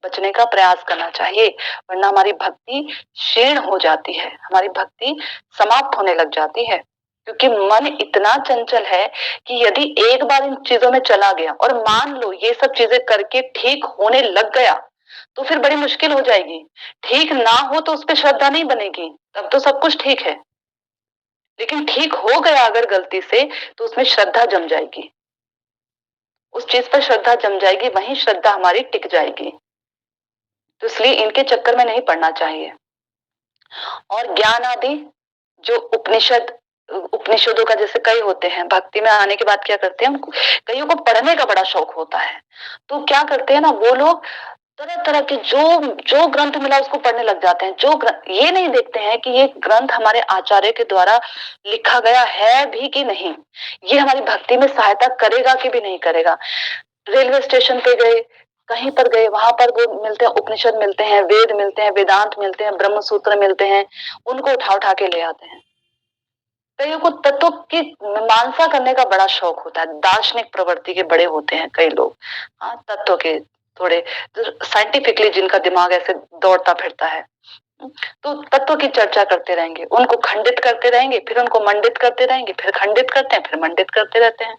बचने का प्रयास करना चाहिए, वरना हमारी भक्ति क्षीण हो जाती है, हमारी भक्ति समाप्त होने लग जाती है। क्योंकि मन इतना चंचल है कि यदि एक बार इन चीजों में चला गया और मान लो ये सब चीजें करके ठीक होने लग गया, तो फिर बड़ी मुश्किल हो जाएगी। ठीक ना हो तो उस पर श्रद्धा नहीं बनेगी, तब तो सब कुछ ठीक है, लेकिन ठीक हो गया अगर गलती से, तो उसमें श्रद्धा जम जाएगी, उस चीज पर श्रद्धा जम जाएगी, वहीं श्रद्धा हमारी टिक जाएगी। तो इसलिए इनके चक्कर में नहीं पड़ना चाहिए। और ज्ञान आदि जो उपनिषदों का, जैसे कई होते हैं भक्ति में आने के बाद क्या करते हैं, कईयों को पढ़ने का बड़ा शौक होता है, तो क्या करते हैं ना वो लोग तरह तरह के जो जो ग्रंथ मिला उसको पढ़ने लग जाते हैं। जो ग्रंथ, ये नहीं देखते हैं कि ये ग्रंथ हमारे आचार्य के द्वारा लिखा गया है भी कि नहीं, ये हमारी भक्ति में सहायता करेगा कि भी नहीं करेगा। रेलवे स्टेशन पे गए, कहीं पर गए, वहां पर वो मिलते हैं, उपनिषद मिलते हैं, वेद मिलते हैं, वेदांत मिलते हैं, ब्रह्म सूत्र मिलते हैं, उनको उठा उठा के ले आते हैं। कईयों को तत्व की मीमांसा करने का बड़ा शौक होता है, दार्शनिक प्रवृत्ति के बड़े होते हैं कई लोग। हाँ, तत्व के थोड़े साइंटिफिकली जिनका दिमाग ऐसे दौड़ता फिरता है, तो तत्व की चर्चा करते रहेंगे, उनको खंडित करते रहेंगे, फिर उनको मंडित करते रहेंगे, फिर खंडित करते हैं, फिर मंडित करते रहते हैं,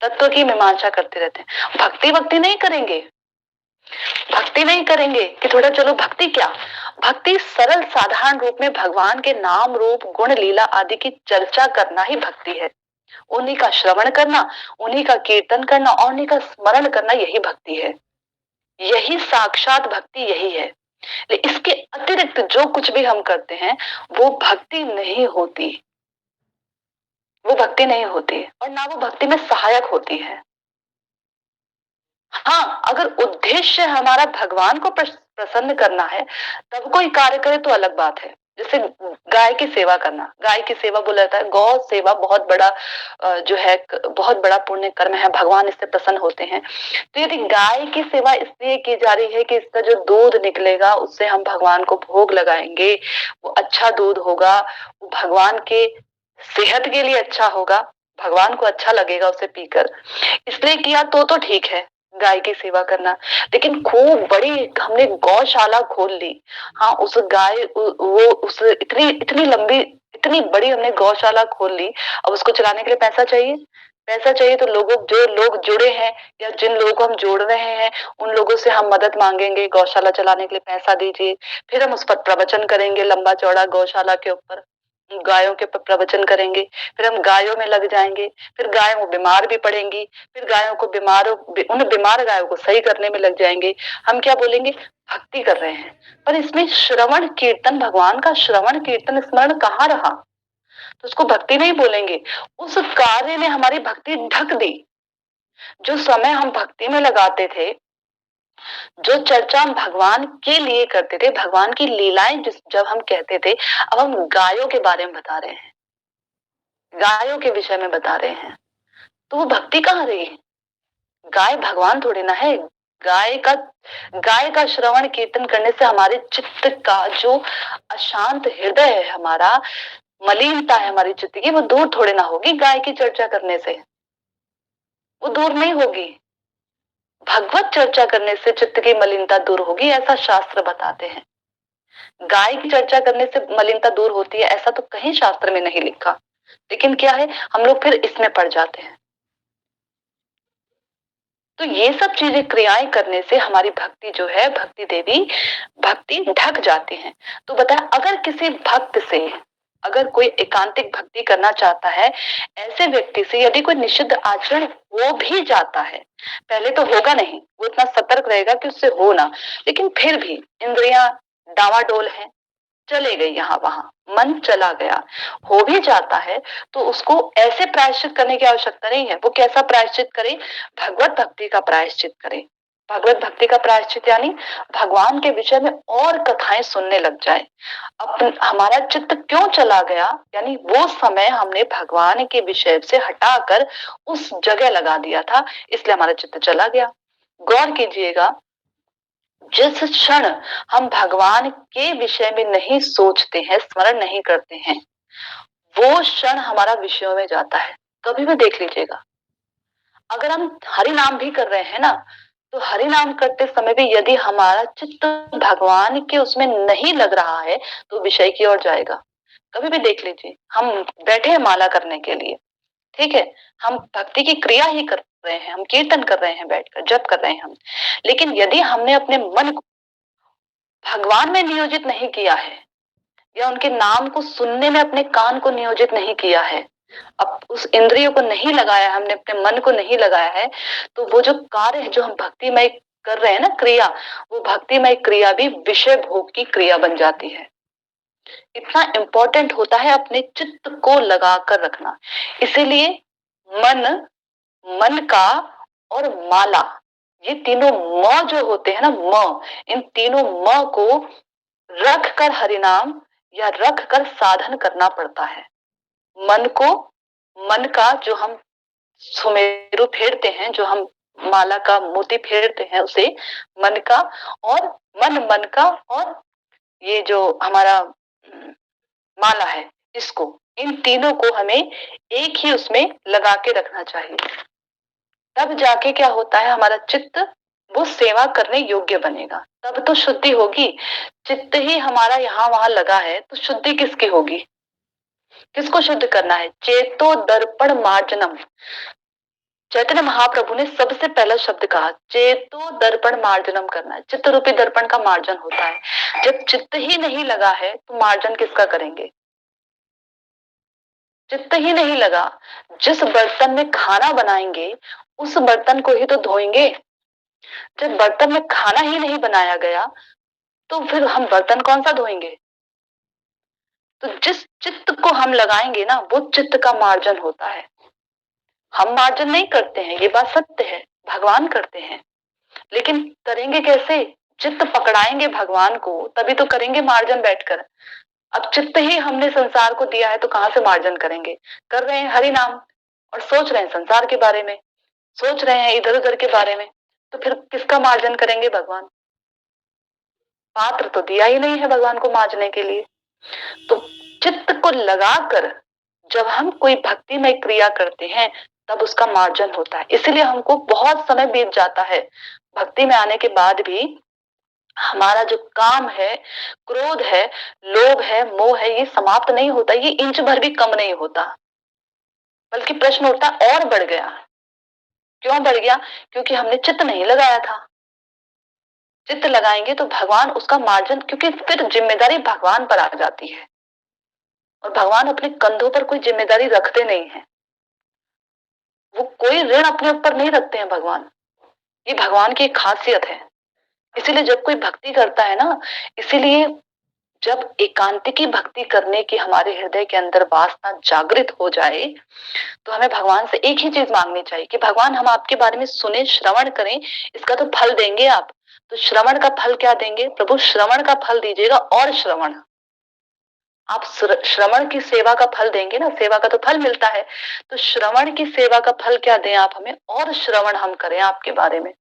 तत्व की मीमांसा करते रहते हैं। भक्ति भक्ति नहीं करेंगे, भक्ति नहीं करेंगे कि थोड़ा चलो भक्ति क्या, भक्ति सरल साधारण रूप में भगवान के नाम रूप गुण लीला आदि की चर्चा करना ही भक्ति है। उन्हीं का श्रवण करना, उन्हीं का कीर्तन करना और उन्हीं का स्मरण करना, यही भक्ति है। यही साक्षात भक्ति यही है। इसके अतिरिक्त जो कुछ भी हम करते हैं वो भक्ति नहीं होती, वो भक्ति नहीं होती और ना वो भक्ति में सहायक होती है। हाँ, अगर उद्देश्य हमारा भगवान को प्रसन्न करना है तब कोई कार्य करे तो अलग बात है। जैसे गाय की सेवा करना, गाय की सेवा बोला जाता है, गौ सेवा बहुत बड़ा जो है बहुत बड़ा पुण्य कर्म है, भगवान इससे प्रसन्न होते हैं। तो यदि गाय की सेवा इसलिए की जा रही है कि इसका जो दूध निकलेगा उससे हम भगवान को भोग लगाएंगे, वो अच्छा दूध होगा, वो भगवान के सेहत के लिए अच्छा होगा, भगवान को अच्छा लगेगा उसे पीकर, इसलिए किया तो ठीक है गाय की सेवा करना। लेकिन खूब बड़ी हमने गौशाला खोल ली, हाँ उस गाय वो उस इतनी इतनी लंबी इतनी बड़ी हमने गौशाला खोल ली, अब उसको चलाने के लिए पैसा चाहिए, पैसा चाहिए तो लोगों जो लोग जुड़े हैं या जिन लोगों को हम जोड़ रहे हैं उन लोगों से हम मदद मांगेंगे, गौशाला चलाने के लिए पैसा दीजिए, फिर हम उस पर प्रवचन करेंगे लंबा चौड़ा गौशाला के ऊपर, गायों के ऊपर प्रवचन करेंगे, फिर हम गायों में लग जाएंगे, फिर गायों बीमार भी पड़ेंगी, फिर गायों को उन बीमार गायों को सही करने में लग जाएंगे। हम क्या बोलेंगे, भक्ति कर रहे हैं, पर इसमें श्रवण कीर्तन, भगवान का श्रवण कीर्तन स्मरण कहाँ रहा, तो उसको भक्ति नहीं बोलेंगे। उस कार्य ने हमारी भक्ति ढक दी। जो समय हम भक्ति में लगाते थे, जो चर्चा हम भगवान के लिए करते थे, भगवान की लीलाएं जब हम कहते थे, अब हम गायों के बारे में बता रहे हैं, गायों के विषय में बता रहे हैं, तो वो भक्ति कहाँ रही। गाय भगवान थोड़ी ना है। गाय का गाय का श्रवण कीर्तन करने से हमारे चित्त का जो अशांत हृदय है, हमारा मलिनता है हमारी चित्त की, वो दूर थोड़े ना होगी गाय की चर्चा करने से, वो दूर नहीं होगी। भगवत चर्चा करने से चित्त की मलिनता दूर होगी, ऐसा शास्त्र बताते हैं। गाय की चर्चा करने से मलिनता दूर होती है ऐसा तो कहीं शास्त्र में नहीं लिखा, लेकिन क्या है हम लोग फिर इसमें पड़ जाते हैं। तो ये सब चीजें क्रियाएं करने से हमारी भक्ति जो है, भक्ति देवी भक्ति ढक जाती है। तो बताया, अगर किसी भक्त से, अगर कोई एकांतिक भक्ति करना चाहता है, ऐसे व्यक्ति से यदि कोई निषिद्ध आचरण हो भी जाता है, पहले तो होगा नहीं, वो इतना सतर्क रहेगा कि उससे हो ना, लेकिन फिर भी इंद्रियां डावाडोल है, चले गई यहाँ वहां, मन चला गया, हो भी जाता है, तो उसको ऐसे प्रायश्चित करने की आवश्यकता नहीं है। वो कैसा प्रायश्चित करे, भगवत भक्ति का प्रायश्चित करे। भगवत भक्ति का प्रायश्चित यानी भगवान के विषय में और कथाएं सुनने लग जाए। अब हमारा चित्त क्यों चला गया, यानी वो समय हमने भगवान के विषय से हटाकर उस जगह लगा दिया था, इसलिए हमारा चित्त चला गया। गौर कीजिएगा, जिस क्षण हम भगवान के विषय में नहीं सोचते हैं, स्मरण नहीं करते हैं, वो क्षण हमारा विषयों में जाता है। कभी भी देख लीजिएगा, अगर हम हरि नाम भी कर रहे हैं ना, तो हरि नाम करते समय भी यदि हमारा चित्त भगवान के उसमें नहीं लग रहा है तो विषय की ओर जाएगा। कभी भी देख लीजिए, हम बैठे हैं माला करने के लिए, ठीक है, हम भक्ति की क्रिया ही कर रहे हैं, हम कीर्तन कर रहे हैं, बैठकर जप कर रहे हैं हम, लेकिन यदि हमने अपने मन को भगवान में नियोजित नहीं किया है या उनके नाम को सुनने में अपने कान को नियोजित नहीं किया है, अब उस इंद्रियों को नहीं लगाया, हमने अपने मन को नहीं लगाया है, तो वो जो कार्य है जो हम भक्तिमय कर रहे हैं ना क्रिया, वो भक्तिमय क्रिया भी विषय भोग की क्रिया बन जाती है। इतना इंपॉर्टेंट होता है अपने चित्त को लगा कर रखना। इसीलिए मन, मन का और माला, ये तीनों म जो होते हैं ना, म, इन तीनों म को रख कर हरिनाम या रख कर साधन करना पड़ता है। मन को, मन का जो हम सुमेरु फेरते हैं, जो हम माला का मोती फेरते हैं उसे मन का, और मन का, और ये जो हमारा माला है इसको, इन तीनों को हमें एक ही उसमें लगा के रखना चाहिए। तब जाके क्या होता है, हमारा चित्त वो सेवा करने योग्य बनेगा, तब तो शुद्धि होगी। चित्त ही हमारा यहाँ वहां लगा है तो शुद्धि किसकी होगी? किसको शुद्ध करना है? चेतो दर्पण मार्जनम। चैतन्य महाप्रभु ने सबसे पहला शब्द कहा, चेतो दर्पण मार्जनम करना है। चित्त रूपी दर्पण का मार्जन होता है। जब चित्त ही नहीं लगा है तो मार्जन किसका करेंगे? चित्त ही नहीं लगा, जिस बर्तन में खाना बनाएंगे उस बर्तन को ही तो धोएंगे। जब बर्तन में खाना ही नहीं बनाया गया तो फिर हम बर्तन कौन सा धोएंगे? तो जिस चित्त को हम लगाएंगे ना, वो चित्त का मार्जन होता है। हम मार्जन नहीं करते हैं, ये बात सत्य है, भगवान करते हैं। लेकिन करेंगे कैसे? चित्त पकड़ाएंगे भगवान को तभी तो करेंगे मार्जन बैठकर। अब चित्त ही हमने संसार को दिया है तो कहां से मार्जन करेंगे? कर रहे हैं हरि नाम और सोच रहे हैं संसार के बारे में, सोच रहे हैं इधर उधर के बारे में, तो फिर किसका मार्जन करेंगे भगवान? पात्र तो दिया ही नहीं है भगवान को मार्जने के लिए। तो चित्त को लगाकर जब हम कोई भक्तिमय क्रिया करते हैं तब उसका मार्जन होता है। इसलिए हमको बहुत समय बीत जाता है भक्ति में आने के बाद भी, हमारा जो काम है, क्रोध है, लोभ है, मोह है, ये समाप्त नहीं होता, ये इंच भर भी कम नहीं होता, बल्कि प्रश्न उठता और बढ़ गया। क्यों बढ़ गया? क्योंकि हमने चित्त नहीं लगाया था। चित्त लगाएंगे तो भगवान उसका मार्जन, क्योंकि फिर जिम्मेदारी भगवान पर आ जाती है और भगवान अपने कंधों पर कोई जिम्मेदारी रखते नहीं है। वो कोई ऋण अपने ऊपर नहीं रखते हैं भगवान, ये भगवान की एक खासियत है। इसीलिए जब कोई भक्ति करता है ना, इसीलिए जब एकांतिकी भक्ति करने की हमारे हृदय के अंदर वासना जागृत हो जाए तो हमें भगवान से एक ही चीज मांगनी चाहिए कि भगवान हम आपके बारे में सुने, श्रवण करें, इसका तो फल देंगे आप। तो श्रवण का फल क्या देंगे? प्रभु श्रवण का फल दीजिएगा और श्रवण। आप श्रवण की सेवा का फल देंगे ना, सेवा का तो फल मिलता है, तो श्रवण की सेवा का फल क्या दें आप हमें? और श्रवण हम करें आपके बारे में।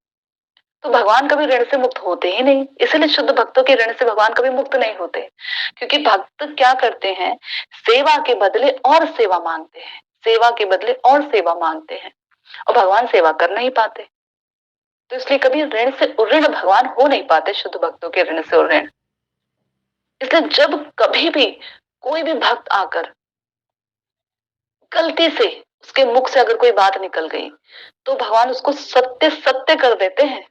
तो भगवान कभी ऋण से मुक्त होते ही नहीं। इसलिए शुद्ध भक्तों के ऋण से भगवान कभी मुक्त नहीं होते, क्योंकि भक्त क्या करते हैं? सेवा के बदले और सेवा मांगते हैं, सेवा के बदले और सेवा मांगते हैं, और भगवान सेवा कर नहीं पाते। तो इसलिए कभी ऋण से ऋण भगवान हो नहीं पाते, शुद्ध भक्तों के ऋण से ऋण। इसलिए जब कभी भी कोई भी भक्त आकर गलती से उसके मुख से अगर कोई बात निकल गई तो भगवान उसको सत्य सत्य कर देते हैं।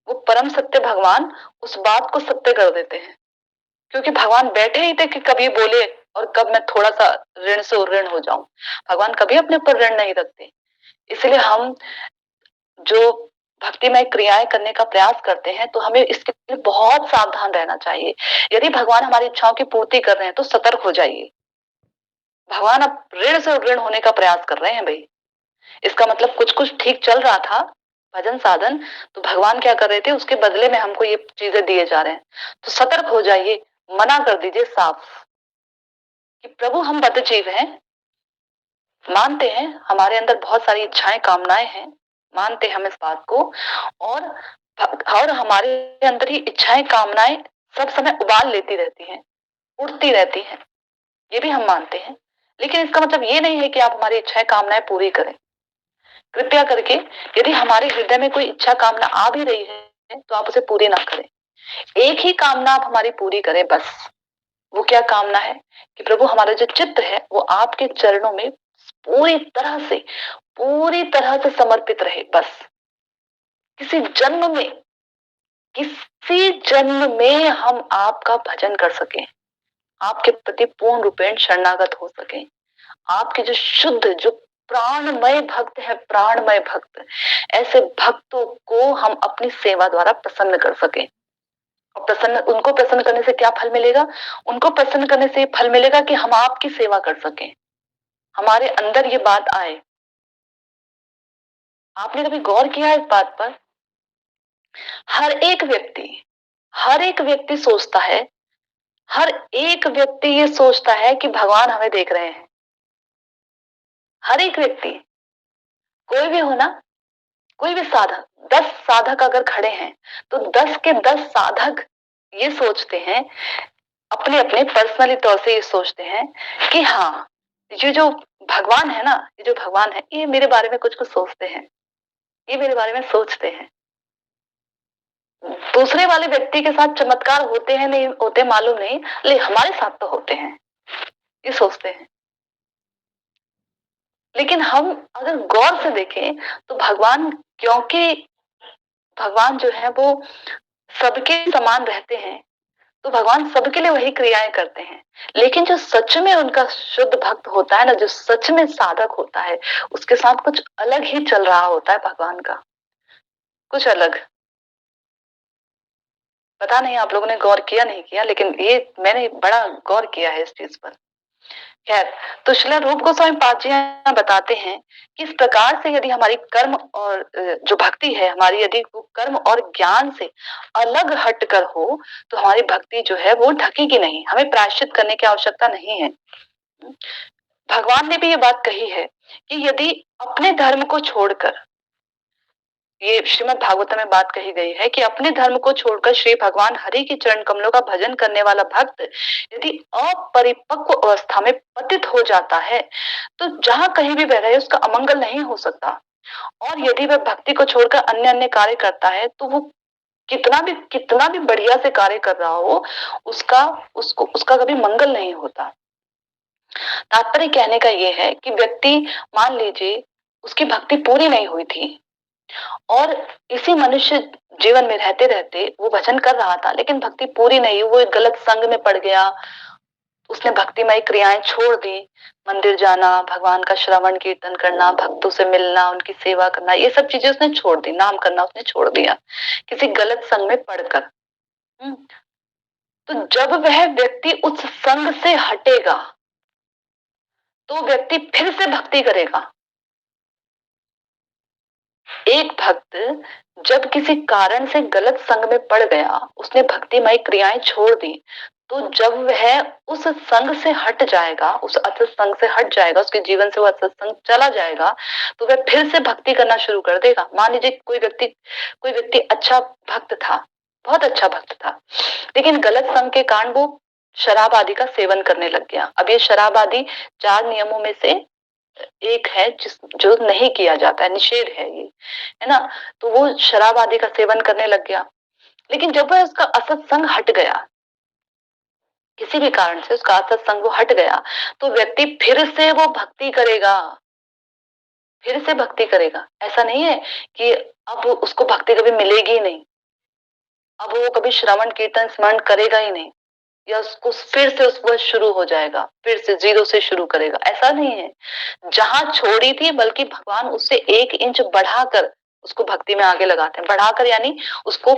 वो परम सत्य भगवान उस बात को सत्य कर देते हैं, क्योंकि भगवान बैठे ही थे कि कब ये बोले और कब मैं थोड़ा सा ऋण से ऋण हो जाऊं। भगवान कभी अपने ऊपर ऋण नहीं रखते। इसलिए हम जो भक्तिमय क्रियाएं करने का प्रयास करते हैं तो हमें इसके लिए बहुत सावधान रहना चाहिए। यदि भगवान हमारी इच्छाओं की पूर्ति कर रहे हैं तो सतर्क हो जाइए। भगवान अब ऋण से ऋण होने का प्रयास कर रहे हैं भाई। इसका मतलब कुछ कुछ ठीक चल रहा था भजन साधन, तो भगवान क्या कर रहे थे, उसके बदले में हमको ये चीजें दिए जा रहे हैं। तो सतर्क हो जाइए, मना कर दीजिए साफ कि प्रभु हम बद्ध जीव हैं, मानते हैं हमारे अंदर बहुत सारी इच्छाएं कामनाएं हैं, मानते हैं हम इस बात को, और हमारे अंदर ये इच्छाएं कामनाएं सब समय उबाल लेती रहती हैं, उड़ती रहती हैं, ये भी हम मानते हैं। लेकिन इसका मतलब ये नहीं है कि आप हमारी इच्छाएं कामनाएं पूरी करें। कृपया करके यदि हमारे हृदय में कोई इच्छा कामना आ भी रही है तो आप उसे पूरी ना करें। एक ही कामना आप हमारी पूरी करें बस। वो क्या कामना है? कि प्रभु हमारा जो चित्त है वो आपके चरणों में पूरी तरह से समर्पित रहे बस। किसी जन्म में, किसी जन्म में हम आपका भजन कर सकें, आपके प्रति पूर्ण रूपेण शरणागत हो सकें। आपके जो शुद्ध, जो प्राणमय भक्त है, प्राणमय भक्त, ऐसे भक्तों को हम अपनी सेवा द्वारा प्रसन्न कर सकें। और उनको प्रसन्न करने से क्या फल मिलेगा? उनको प्रसन्न करने से फल मिलेगा कि हम आपकी सेवा कर सकें, हमारे अंदर ये बात आए। आपने कभी गौर किया है इस बात पर हर एक व्यक्ति हर एक व्यक्ति सोचता है, हर एक व्यक्ति ये सोचता है कि भगवान हमें देख रहे हैं। हर एक व्यक्ति, कोई भी हो ना, कोई भी साधक, 10 साधक अगर खड़े हैं, तो 10 के 10 साधक ये सोचते हैं, अपने-अपने पर्सनली तौर से ये सोचते हैं कि हाँ, ये जो भगवान है ना, ये जो भगवान है, ये मेरे बारे में कुछ-कुछ सोचते हैं। ये मेरे बारे में सोचते हैं। दूसरे वाले व्यक्ति के साथ चमत्कार होते हैं, नहीं होते मालूम नहीं, लेकिन हमारे साथ तो होते हैं, ये सोचते हैं। लेकिन हम अगर गौर से देखें, तो भगवान, क्योंकि भगवान जो है वो सबके समान रहते हैं, तो भगवान सबके लिए वही क्रियाएँ करते हैं। लेकिन जो सच में उनका शुद्ध भक्त होता है ना, जो सच में साधक होता है, उसके साथ कुछ अलग ही चल रहा होता है भगवान का, कुछ अलग। पता नहीं आप लोगों ने गौर किया नहीं किया, लेकिन ये मैंने बड़ा गौर किया है इस चीज़ पर। खैर, तो श्रील रूप गोस्वामी पाद जी हैं बताते हैं कि इस प्रकार से यदि हमारी कर्म और जो भक्ति है हमारी, यदि वो कर्म और ज्ञान से अलग हटकर हो, तो हमारी भक्ति जो है वो ढकेगी नहीं, हमें प्रायश्चित करने की आवश्यकता नहीं है। भगवान ने भी ये बात कही है कि यदि अपने धर्म को छोड़कर, ये श्रीमद् भागवतम में बात कही गई है कि अपने धर्म को छोड़कर श्री भगवान हरि के चरण कमलों का भजन करने वाला भक्त यदि अपरिपक्व अवस्था में पतित हो जाता है, तो जहां कहीं भी बह रहे उसका अमंगल नहीं हो सकता। और यदि वह भक्ति को छोड़कर अन्य अन्य कार्य करता है, तो वो कितना भी बढ़िया से कार्य कर रहा हो, उसका उसको उसका कभी मंगल नहीं होता। तात्पर्य कहने का ये है कि व्यक्ति, मान लीजिए उसकी भक्ति पूरी नहीं हुई थी, और इसी मनुष्य जीवन में रहते रहते वो भजन कर रहा था, लेकिन भक्ति पूरी नहीं, वो एक गलत संग में पड़ गया, उसने भक्तिमय क्रियाएं छोड़ दी, मंदिर जाना, भगवान का श्रवण कीर्तन करना, भक्तों से मिलना, उनकी सेवा करना, ये सब चीजें उसने छोड़ दी, नाम करना उसने छोड़ दिया किसी गलत संग में पड़कर। तो जब वह व्यक्ति उस संग से हटेगा, तो व्यक्ति फिर से भक्ति करेगा। एक भक्त जब किसी कारण से गलत संग में पड़ गया, उसने भक्तिमय क्रियाएं छोड़ दी, तो जब वह उस संग से हट जाएगा, उस असत संग से हट जाएगा, उसके जीवन से वो असत संग चला जाएगा, तो वह फिर से भक्ति करना शुरू कर देगा। मान लीजिए कोई व्यक्ति अच्छा भक्त था, बहुत अच्छा भक्त था, लेकिन गलत संग के कारण वो शराब आदि का सेवन करने लग गया। अब ये शराब आदि 4 नियमों में से एक है जो नहीं किया जाता है, निषेध है ये, है ना? तो वो शराब आदि का सेवन करने लग गया, लेकिन जब वह उसका असत संग हट गया, किसी भी कारण से उसका असत संग वो हट गया, तो व्यक्ति फिर से वो भक्ति करेगा, फिर से भक्ति करेगा। ऐसा नहीं है कि अब उसको भक्ति कभी मिलेगी ही नहीं, अब वो कभी श्रवण कीर्तन स्मरण करेगा ही नहीं, या उसको फिर से उसको शुरू हो जाएगा, फिर से जीरो से शुरू करेगा, ऐसा नहीं है। जहां छोड़ी थी, बल्कि भगवान उससे 1 इंच बढ़ाकर उसको भक्ति में आगे लगाते हैं। बढ़ाकर यानी उसको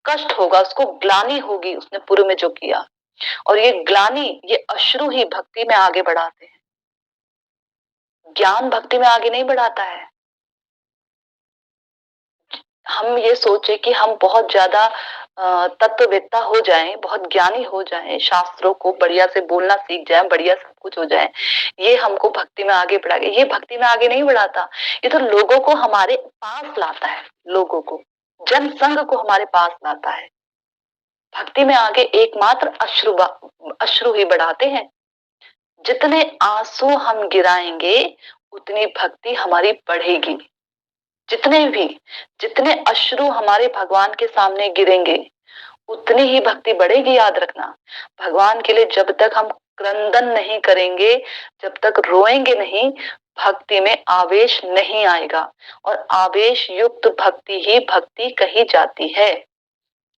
कष्ट होगा, उसको ग्लानि होगी उसने पूर्व में जो किया, और ये ग्लानि, ये अश्रु ही भक्ति में आगे बढ़ाते हैं। ज्ञान भक्ति में आगे नहीं बढ़ाता है। हम ये सोचे कि हम बहुत ज्यादा तत्ववेत्ता हो जाएं, बहुत ज्ञानी हो जाएं, शास्त्रों को बढ़िया से बोलना सीख जाएं, बढ़िया सब कुछ हो जाए, ये हमको भक्ति में आगे बढ़ाएगा। ये भक्ति में आगे नहीं बढ़ाता, ये तो लोगों को हमारे पास लाता है, लोगों को, जनसंघ को हमारे पास लाता है। भक्ति में आगे एकमात्र अश्रु ही बढ़ाते हैं। जितने आंसू हम गिराएंगे, उतनी भक्ति हमारी बढ़ेगी। जितने अश्रु हमारे भगवान के सामने गिरेंगे, उतनी ही भक्ति बढ़ेगी। याद रखना, भगवान के लिए जब तक हम क्रंदन नहीं करेंगे, जब तक रोएंगे नहीं, भक्ति में आवेश नहीं आएगा, और आवेश युक्त भक्ति ही भक्ति कही जाती है।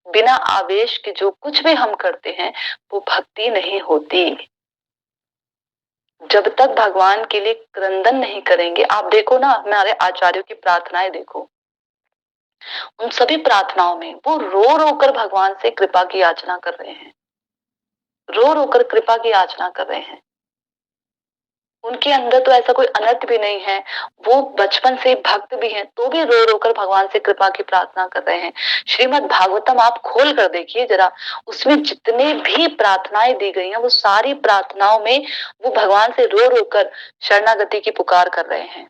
बिना आवेश के जो कुछ भी हम करते हैं, वो भक्ति नहीं होती। जब तक भगवान के लिए क्रंदन नहीं करेंगे, आप देखो ना, हमारे आचार्यों की प्रार्थनाएं देखो, उन सभी प्रार्थनाओं में वो रो रो कर भगवान से कृपा की याचना कर रहे हैं, रो रो कर कृपा की याचना कर रहे हैं। उनके अंदर तो ऐसा कोई अनर्थ भी नहीं है, वो बचपन से भक्त भी हैं, तो भी रो रो कर भगवान से कृपा की प्रार्थना कर रहे हैं। श्रीमद् भागवतम आप खोल कर देखिए जरा, उसमें जितने भी प्रार्थनाएं दी गई हैं वो सारी प्रार्थनाओं में वो भगवान से रो रो कर शरणागति की पुकार कर रहे हैं,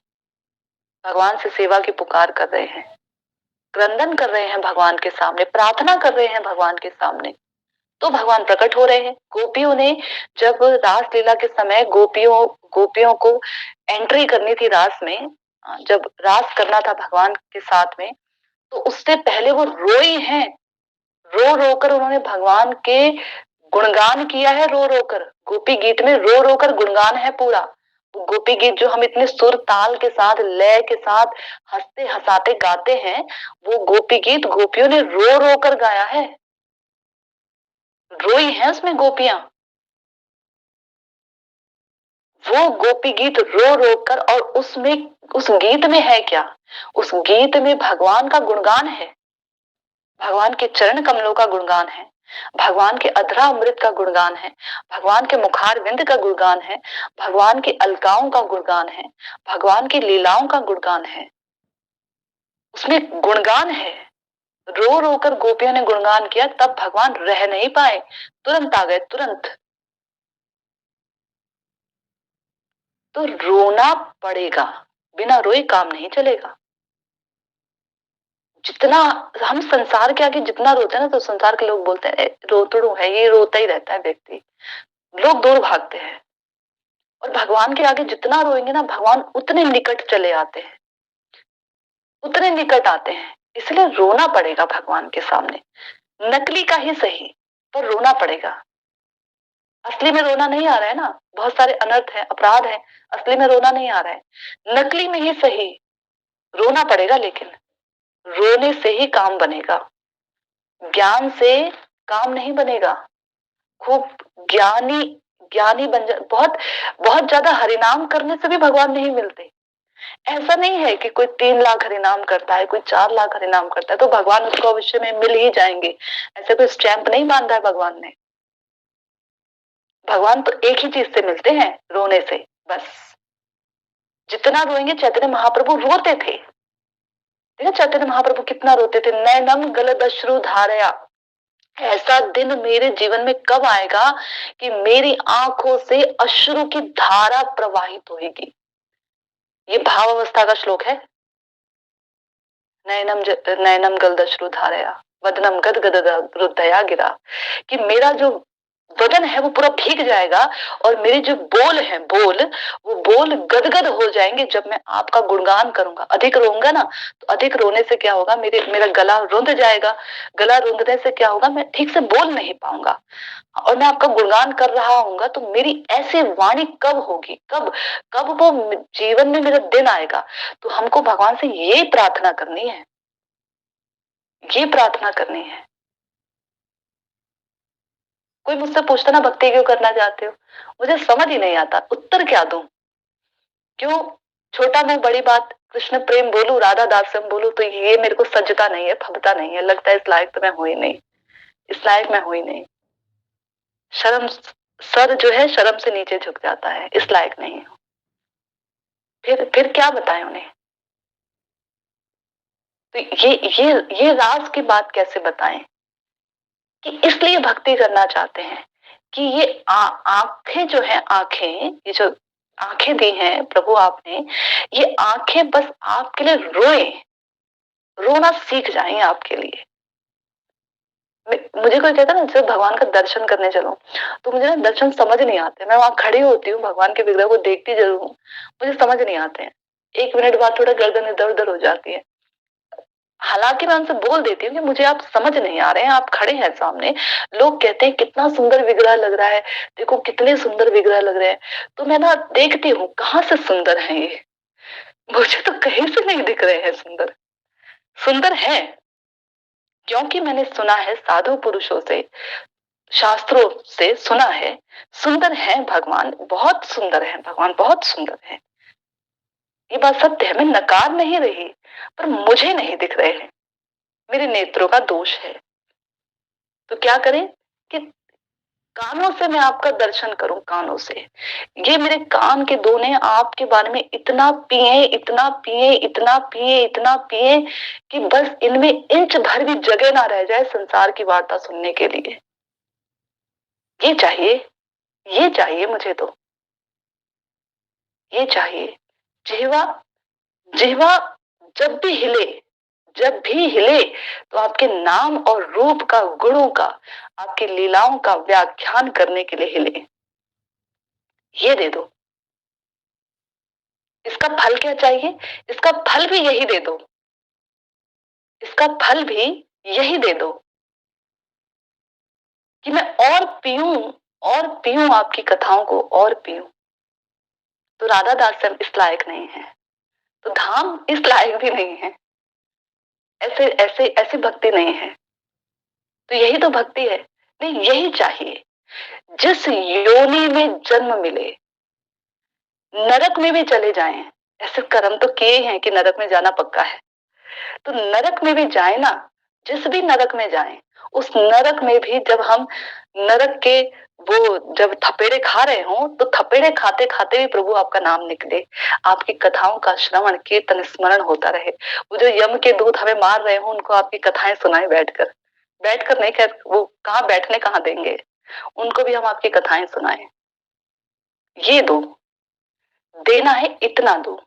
भगवान से सेवा की पुकार कर रहे हैं, क्रंदन कर रहे हैं भगवान के सामने, प्रार्थना कर रहे हैं भगवान के सामने, तो भगवान प्रकट हो रहे हैं। गोपियों ने जब रासलीला के समय गोपियों गोपियों को एंट्री करनी थी रास में, जब रास करना था भगवान के साथ में, तो उससे पहले वो रोई हैं, रो रो कर उन्होंने भगवान के गुणगान किया है, रो रो कर। गोपी गीत में रो रो कर गुणगान है पूरा। वो गोपी गीत जो हम इतने सुर ताल के साथ, लय के साथ, हंसते हंसाते गाते हैं, वो गोपी गीत गोपियों ने रो रो कर गाया है, रोई है उसमें गोपियां। वो गोपी गीत रो रो कर, और उसमें, उस गीत में है क्या? उस गीत में भगवान का गुणगान है, भगवान के चरण कमलों का गुणगान है, भगवान के अधरा अमृत का गुणगान है, भगवान के मुखार विंद का गुणगान है, भगवान के अलकाओं का गुणगान है, भगवान की लीलाओं का गुणगान है, उसमें गुणगान है। रो रो कर गोपियों ने गुणगान किया, तब भगवान रह नहीं पाए, तुरंत आ गए, तुरंत। तो रोना पड़ेगा, बिना रोए काम नहीं चलेगा। जितना हम संसार के आगे जितना रोते हैं ना, तो संसार के लोग बोलते हैं रोतड़ू है, ये रोता ही रहता है व्यक्ति, लोग दूर भागते हैं। और भगवान के आगे जितना रोएंगे ना, भगवान उतने निकट चले आते हैं, उतने निकट आते हैं। इसलिए रोना पड़ेगा भगवान के सामने, नकली का ही सही, पर रोना पड़ेगा। असली में रोना नहीं आ रहा है ना, बहुत सारे अनर्थ है, अपराध है, असली में रोना नहीं आ रहा है, नकली में ही सही रोना पड़ेगा। लेकिन रोने से ही काम बनेगा, ज्ञान से काम नहीं बनेगा। खूब ज्ञानी ज्ञानी बन जा, बहुत बहुत ज्यादा हरिनाम करने से भी भगवान नहीं मिलते। ऐसा नहीं है कि कोई 3 लाख हरिनाम करता है, कोई 4 लाख हरिनाम करता है तो भगवान उसको अवश्य में मिल ही जाएंगे, ऐसे कोई स्टैंप नहीं बांधा है भगवान ने। भगवान तो एक ही चीज से मिलते हैं, रोने से, बस। जितना रोएंगे, चैतन्य महाप्रभु रोते थे, देखा चैतन्य महाप्रभु कितना रोते थे, नैनम गलद अश्रु धारया। ऐसा दिन मेरे जीवन में कब आएगा कि मेरी आंखों से अश्रु की धारा प्रवाहित होगी। ये भाव अवस्था का श्लोक है। नैनम गलदश्रु धारया वदनम गद गद हृदया गिरा, कि मेरा जो बदन है वो पूरा भीग जाएगा, और मेरे जो बोल हैं, वो बोल गदगद हो जाएंगे जब मैं आपका गुणगान करूंगा। अधिक रोऊंगा ना, तो अधिक रोने से क्या होगा, मेरा गला रुंध जाएगा, गला रुंधने से क्या होगा, मैं ठीक से बोल नहीं पाऊंगा, और मैं आपका गुणगान कर रहा हूंगा, तो मेरी ऐसी वाणी कब होगी, कब कब वो जीवन में मेरा दिन आएगा। तो हमको भगवान से ये प्रार्थना करनी है, ये प्रार्थना करनी है। कोई मुझसे पूछता ना भक्ति क्यों करना चाहते हो, मुझे समझ ही नहीं आता उत्तर क्या दूं। क्यों छोटा मुंह बड़ी बात, कृष्ण प्रेम बोलूं, राधा दास्यम बोलूं, तो ये मेरे को सजता नहीं है, फबता नहीं है, लगता है इस लायक तो मैं हुई नहीं, इस लायक मैं हुई नहीं। शर्म, सर जो है शर्म से नीचे झुक जाता है, इस लायक नहीं हूं। फिर क्या बताएं उन्हें। तो ये राज की बात कैसे बताएं कि इसलिए भक्ति करना चाहते हैं कि ये आंखें जो है, आंखें, ये जो आंखें दी हैं प्रभु आपने, ये आंखें बस आपके लिए रोए, रोना सीख जाएं आपके लिए। मुझे कोई कहता ना जब भगवान का दर्शन करने चलो, तो मुझे ना दर्शन समझ नहीं आते। मैं वहां खड़ी होती हूँ, भगवान के विग्रह को देखती जरूर हूँ, मुझे समझ नहीं आते हैं। 1 मिनट बाद थोड़ा गर्दन इधर उधर हो जाती है। हालांकि मैं उनसे बोल देती हूँ कि मुझे आप समझ नहीं आ रहे हैं, आप खड़े हैं सामने, लोग कहते हैं कितना सुंदर विग्रह लग रहा है, देखो कितने सुंदर विग्रह लग रहे हैं। तो मैं ना देखती हूँ कहाँ से सुंदर है ये, मुझे तो कहीं से नहीं दिख रहे हैं सुंदर। सुंदर है क्योंकि मैंने सुना है साधु पुरुषों से, शास्त्रों से सुना है, सुंदर है भगवान, बहुत सुंदर है भगवान, बहुत सुंदर है। ये बात सत्य है, मैं नकार नहीं रही, पर मुझे नहीं दिख रहे हैं, मेरे नेत्रों का दोष है। तो क्या करें कि कानों से मैं आपका दर्शन करूं, कानों से। ये मेरे कान के दोने आपके बारे में इतना पिए, इतना पिए, इतना पिए, इतना पिए कि बस इनमें इंच भर भी जगह ना रह जाए संसार की वार्ता सुनने के लिए। ये चाहिए, ये चाहिए मुझे तो, ये चाहिए। जिह्वा, जिह्वा जब भी हिले, जब भी हिले तो आपके नाम और रूप का, गुणों का, आपकी लीलाओं का व्याख्यान करने के लिए हिले। ये दे दो। इसका फल क्या चाहिए? इसका फल भी यही दे दो, इसका फल भी यही दे दो कि मैं और पीऊं, और पीऊं आपकी कथाओं को, और पीऊं। तो राधा दास इस लायक नहीं है, तो धाम इस लायक भी नहीं है, ऐसे ऐसे ऐसी भक्ति नहीं है। तो यही तो भक्ति है। नहीं, यही चाहिए। जिस योनि में जन्म मिले, नरक में भी चले जाएं, ऐसे कर्म तो किए हैं कि नरक में जाना पक्का है, तो नरक में भी जाए ना, जिस भी नरक में जाए, उस नरक में भी जब हम नरक के वो जब थपेड़े खा रहे हो, तो थपेड़े खाते खाते भी प्रभु आपका नाम निकले, आपकी कथाओं का श्रवण कीर्तन स्मरण होता रहे। वो जो यम के दूत हमें मार रहे हो, उनको आपकी कथाएं सुनाए बैठकर, बैठकर नहीं, खैर वो कहाँ बैठने कहाँ देंगे, उनको भी हम आपकी कथाएं सुनाए। ये दो, देना है इतना दो।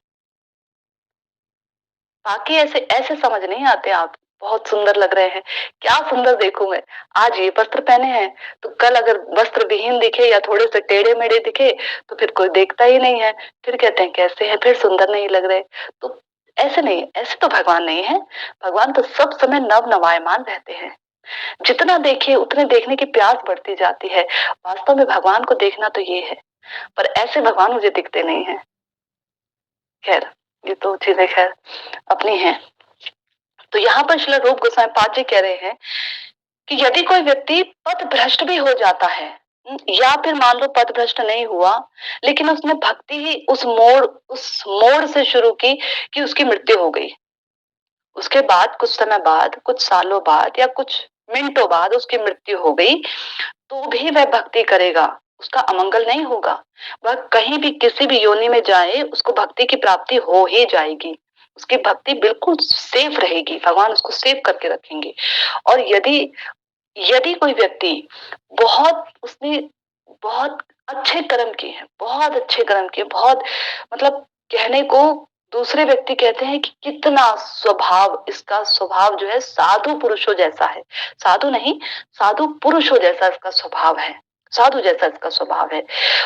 बाकी ऐसे ऐसे समझ नहीं आते आप, बहुत सुंदर लग रहे हैं, क्या सुंदर देखूं मैं, आज ये वस्त्र पहने हैं तो कल अगर वस्त्र विहीन दिखे या थोड़े से टेढ़े मेढ़े दिखे तो फिर कोई देखता ही नहीं है, फिर कहते हैं कैसे हैं, फिर सुंदर नहीं लग रहे। तो ऐसे नहीं, ऐसे तो भगवान नहीं है। भगवान तो सब समय नव नवायमान रहते हैं, जितना देखे उतने देखने की प्यास बढ़ती जाती है। वास्तव में भगवान को देखना तो ये है, पर ऐसे भगवान मुझे दिखते नहीं है। खैर, ये तो चीजें खैर अपनी है। तो यहाँ पर श्रील रूप गोस्वामी पाद जी कह रहे हैं कि यदि कोई व्यक्ति पथ भ्रष्ट भी हो जाता है, या फिर मान लो पथ भ्रष्ट नहीं हुआ, लेकिन उसने भक्ति ही उस मोड़ से शुरू की कि उसकी मृत्यु हो गई, उसके बाद कुछ समय बाद, कुछ सालों बाद या कुछ मिनटों बाद उसकी मृत्यु हो गई, तो भी वह भक्ति करेगा, उसका अमंगल नहीं होगा। वह कहीं भी किसी भी योनि में जाए, उसको भक्ति की प्राप्ति हो ही जाएगी, उसकी भक्ति बिल्कुल सेफ रहेगी, भगवान उसको सेव करके रखेंगे। और यदि यदि कोई व्यक्ति बहुत, उसने बहुत अच्छे कर्म किए हैं, बहुत अच्छे कर्म किए, बहुत मतलब कहने को दूसरे व्यक्ति कहते हैं कि कितना स्वभाव, इसका स्वभाव जो है साधु पुरुषों जैसा है, साधु नहीं, साधु पुरुषों जैसा इसका स्वभाव है, साधु जैसा इसका स्वभाव है।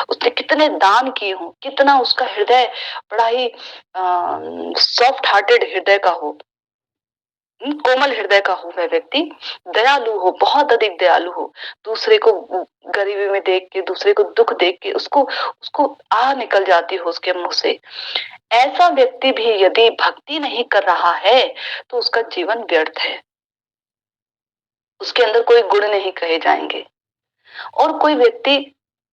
उसने कितने दान किए हों, कितना उसका हृदय बड़ा ही सॉफ्ट हार्टेड हृदय का हो, कोमल हृदय का हो वह व्यक्ति, दयालु हो, बहुत अधिक दयालु हो, दूसरे को गरीबी में देख के, दूसरे को दुख देख के उसको उसको आह निकल जाती हो उसके मुंह से, ऐसा व्यक्ति भी यदि भक्ति नहीं कर रहा है तो उसका जीवन व्यर्थ है, उसके अंदर कोई गुण नहीं कहे जाएंगे। और कोई व्यक्ति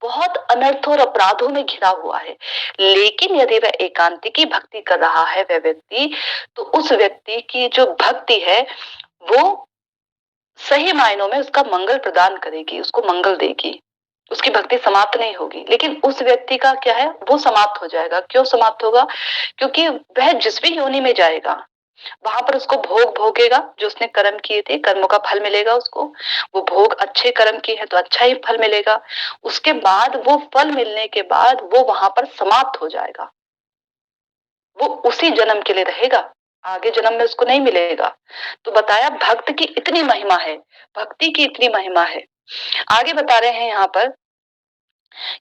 बहुत अनर्थों और अपराधों में घिरा हुआ है, लेकिन यदि वह एकांतिकी भक्ति कर रहा है वह व्यक्ति, तो उस व्यक्ति की जो भक्ति है वो सही मायनों में उसका मंगल प्रदान करेगी, उसको मंगल देगी, उसकी भक्ति समाप्त नहीं होगी। लेकिन उस व्यक्ति का क्या है, वो समाप्त हो जाएगा। क्यों समाप्त होगा? क्योंकि वह जिस भी योनि में जाएगा वहां पर उसको भोग भोगेगा, जो उसने कर्म किए थे, कर्मों का फल मिलेगा उसको। वो भोग अच्छे कर्म किए हैं तो अच्छा ही फल मिलेगा। उसके बाद वो फल मिलने के बाद वो वहां पर समाप्त हो जाएगा, वो उसी जन्म के लिए रहेगा, आगे जन्म में उसको नहीं मिलेगा। तो बताया भक्त की इतनी महिमा है, भक्ति की इतनी महिमा है। आगे बता रहे हैं यहाँ पर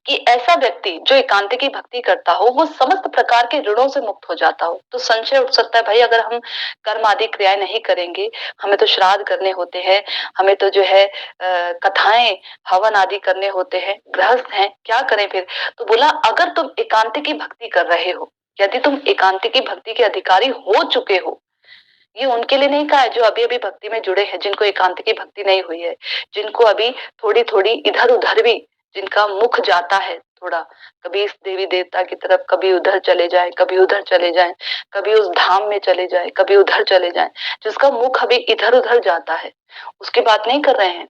कि ऐसा व्यक्ति जो एकांत की भक्ति करता हो वो समस्त प्रकार के ऋणों से मुक्त हो जाता हो। तो संशय उठ सकता है, भाई अगर हम कर्म आदि क्रियाएं नहीं करेंगे, हमें तो श्राद्ध करने होते हैं, हमें तो जो है कथाएं हवन आदि करने होते हैं, गृहस्थ हैं, क्या करें फिर? तो बोला अगर तुम एकांत की भक्ति कर रहे हो, यदि तुम एकांत की भक्ति के अधिकारी हो चुके हो, ये उनके लिए नहीं कहा है जो अभी अभी भक्ति में जुड़े हैं, जिनको एकांत की भक्ति नहीं हुई है, जिनको अभी थोड़ी थोड़ी इधर उधर भी जिनका मुख जाता है थोड़ा, कभी इस देवी देवता की तरफ, कभी उधर चले जाए, कभी उधर चले जाए, कभी उस धाम में चले जाए, कभी उधर चले जाए, जिसका मुख अभी इधर उधर जाता है, उसकी बात नहीं कर रहे हैं।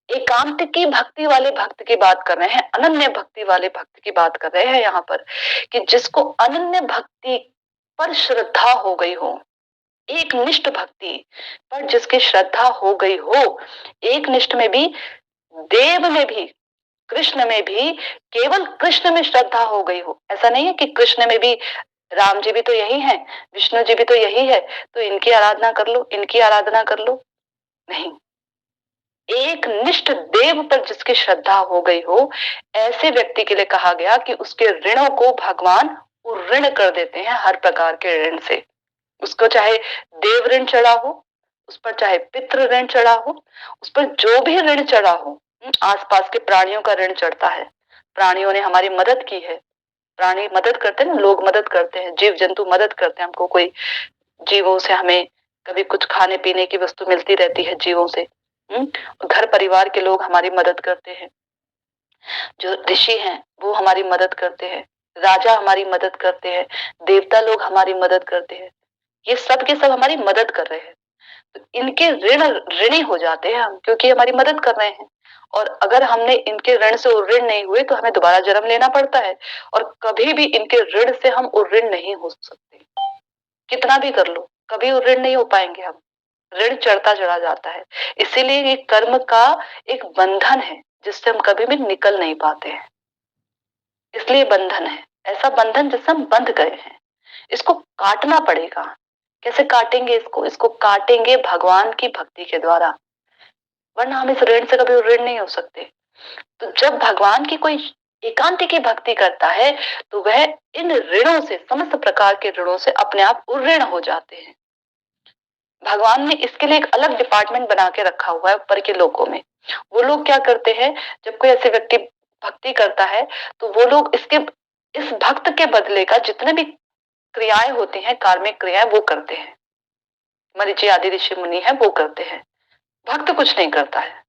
एकांत की भक्ति वाले भक्त की बात कर रहे हैं, अनन्य भक्ति वाले भक्त की बात कर रहे हैं यहाँ पर, कि जिसको अनन्य भक्ति पर श्रद्धा हो गई हो, एक निष्ठ भक्ति पर जिसकी श्रद्धा हो गई हो, एक निष्ठ में भी, देव में भी, कृष्ण में भी, केवल कृष्ण में श्रद्धा हो गई हो। ऐसा नहीं है कि कृष्ण में भी राम जी भी तो यही है, विष्णु जी भी तो यही है, तो इनकी आराधना कर लो, इनकी आराधना कर लो। नहीं, एक निष्ठ देव पर जिसकी श्रद्धा हो गई हो, ऐसे व्यक्ति के लिए कहा गया कि उसके ऋणों को भगवान ऋण कर देते हैं, हर प्रकार के ऋण से। उसको चाहे देव ऋण चढ़ा हो, उस पर चाहे पितृ ऋण चढ़ा हो, उस पर जो भी ऋण चढ़ा हो, आसपास के प्राणियों का ऋण चढ़ता है, प्राणियों ने हमारी मदद की है, प्राणी मदद करते हैं, लोग मदद करते हैं, जीव जंतु मदद करते हैं हमको, कोई जीवों से हमें कभी कुछ खाने पीने की वस्तु मिलती रहती है जीवों से, घर परिवार के लोग हमारी मदद करते हैं, जो ऋषि हैं वो हमारी मदद करते हैं, राजा हमारी मदद करते हैं, देवता लोग हमारी मदद करते हैं, ये सब के सब हमारी मदद कर रहे हैं। तो इनके ऋण ऋणी हो जाते हैं हम, क्योंकि हमारी मदद कर रहे हैं। और अगर हमने इनके ऋण से उऋण नहीं हुए तो हमें दोबारा जन्म लेना पड़ता है, और कभी भी इनके ऋण से हम उऋण नहीं हो सकते, कितना भी कर लो कभी उऋण नहीं हो पाएंगे हम, ऋण चढ़ता चढ़ा जाता है। इसीलिए ये कर्म का एक बंधन है जिससे हम कभी भी निकल नहीं पाते हैं, इसलिए बंधन है, ऐसा बंधन जिससे हम बंध गए हैं, इसको काटना पड़ेगा। कैसे काटेंगे इसको? इसको काटेंगे भगवान की भक्ति के द्वारा, वरना हम इस ऋण से कभी ऋण नहीं हो सकते। तो जब भगवान की कोई एकांत की भक्ति करता है तो वह इन ऋणों से, समस्त प्रकार के ऋणों से अपने आप उऋण हो जाते हैं। भगवान ने इसके लिए एक अलग डिपार्टमेंट बना के रखा हुआ है ऊपर के लोकों में। वो लोग क्या करते हैं, जब कोई ऐसे व्यक्ति भक्ति करता है तो वो लोग इसके, इस भक्त के बदले का जितने भी क्रियाएं होती हैं, कार्मिक क्रियाएं, वो करते हैं। मरीचि आदि ऋषि मुनि है वो करते हैं, भक्त कुछ नहीं करता है।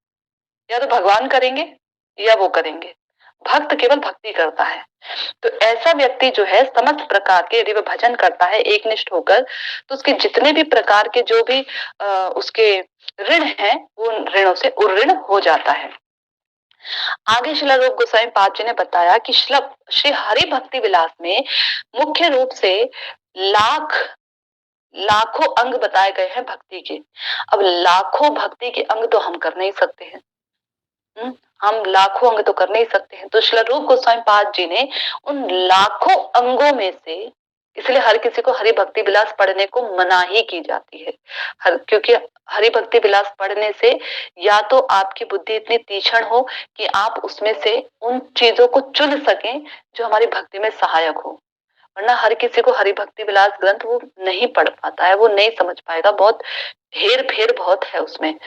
या तो भगवान करेंगे या वो करेंगे, भक्त केवल भक्ति करता है। तो ऐसा व्यक्ति जो है समस्त प्रकार के, यदि वह भजन करता है एकनिष्ठ होकर, तो उसके जितने भी प्रकार के जो भी उसके ऋण हैं वो ऋणों से उऋण हो जाता है। आगे श्रील रूप गोस्वामी पाद जी ने बताया कि श्री हरि भक्ति विलास में मुख्य रूप से लाखों अंग बताए गए हैं भक्ति के। अब लाखों भक्ति के अंग तो हम कर नहीं सकते हैं, हम लाखों अंग तो कर नहीं सकते हैं। तो श्रील रूप गोस्वामी पाद जी ने उन लाखों अंगों में से, इसलिए हर किसी को हरि भक्ति विलास पढ़ने को मनाही की जाती है, क्योंकि हरि भक्ति विलास पढ़ने से या तो आपकी बुद्धि इतनी तीक्ष्ण हो कि आप उसमें से उन चीजों को चुन सकें जो हमारी भक्ति में सहायक हो, वरना हर किसी को हरि भक्ति विलास ग्रंथ वो नहीं पढ़ पाता है, वो नहीं समझ पाएगा, बहुत हेर फेर बहुत है उसमें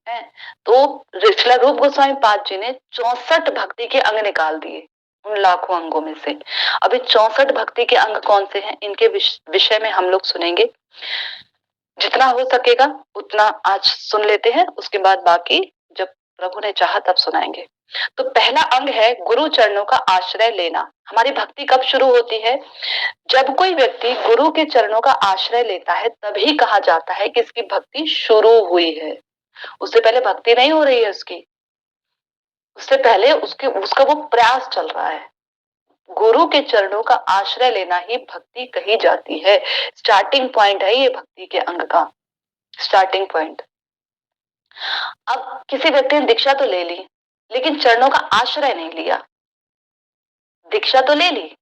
है। तो श्रील रूप गोस्वामी पाद जी ने 64 भक्ति के अंग निकाल दिए उन लाखों अंगों में से। अभी 64 भक्ति के अंग कौन से हैं, इनके विषय में हम लोग सुनेंगे, जितना हो सकेगा उतना आज सुन लेते हैं, उसके बाद बाकी जब प्रभु ने चाहा तब सुनाएंगे। तो पहला अंग है गुरु चरणों का आश्रय लेना। हमारी भक्ति कब शुरू होती है? जब कोई व्यक्ति गुरु के चरणों का आश्रय लेता है तभी कहा जाता है कि इसकी भक्ति शुरू हुई है। उससे पहले भक्ति नहीं हो रही है उसकी, उससे पहले उसका वो प्रयास चल रहा है। गुरु के चरणों का आश्रय लेना ही भक्ति कही जाती है। स्टार्टिंग पॉइंट है ये भक्ति के अंग का, स्टार्टिंग पॉइंट। अब किसी व्यक्ति ने दीक्षा तो ले ली लेकिन चरणों का आश्रय नहीं लिया। दीक्षा तो ले ली,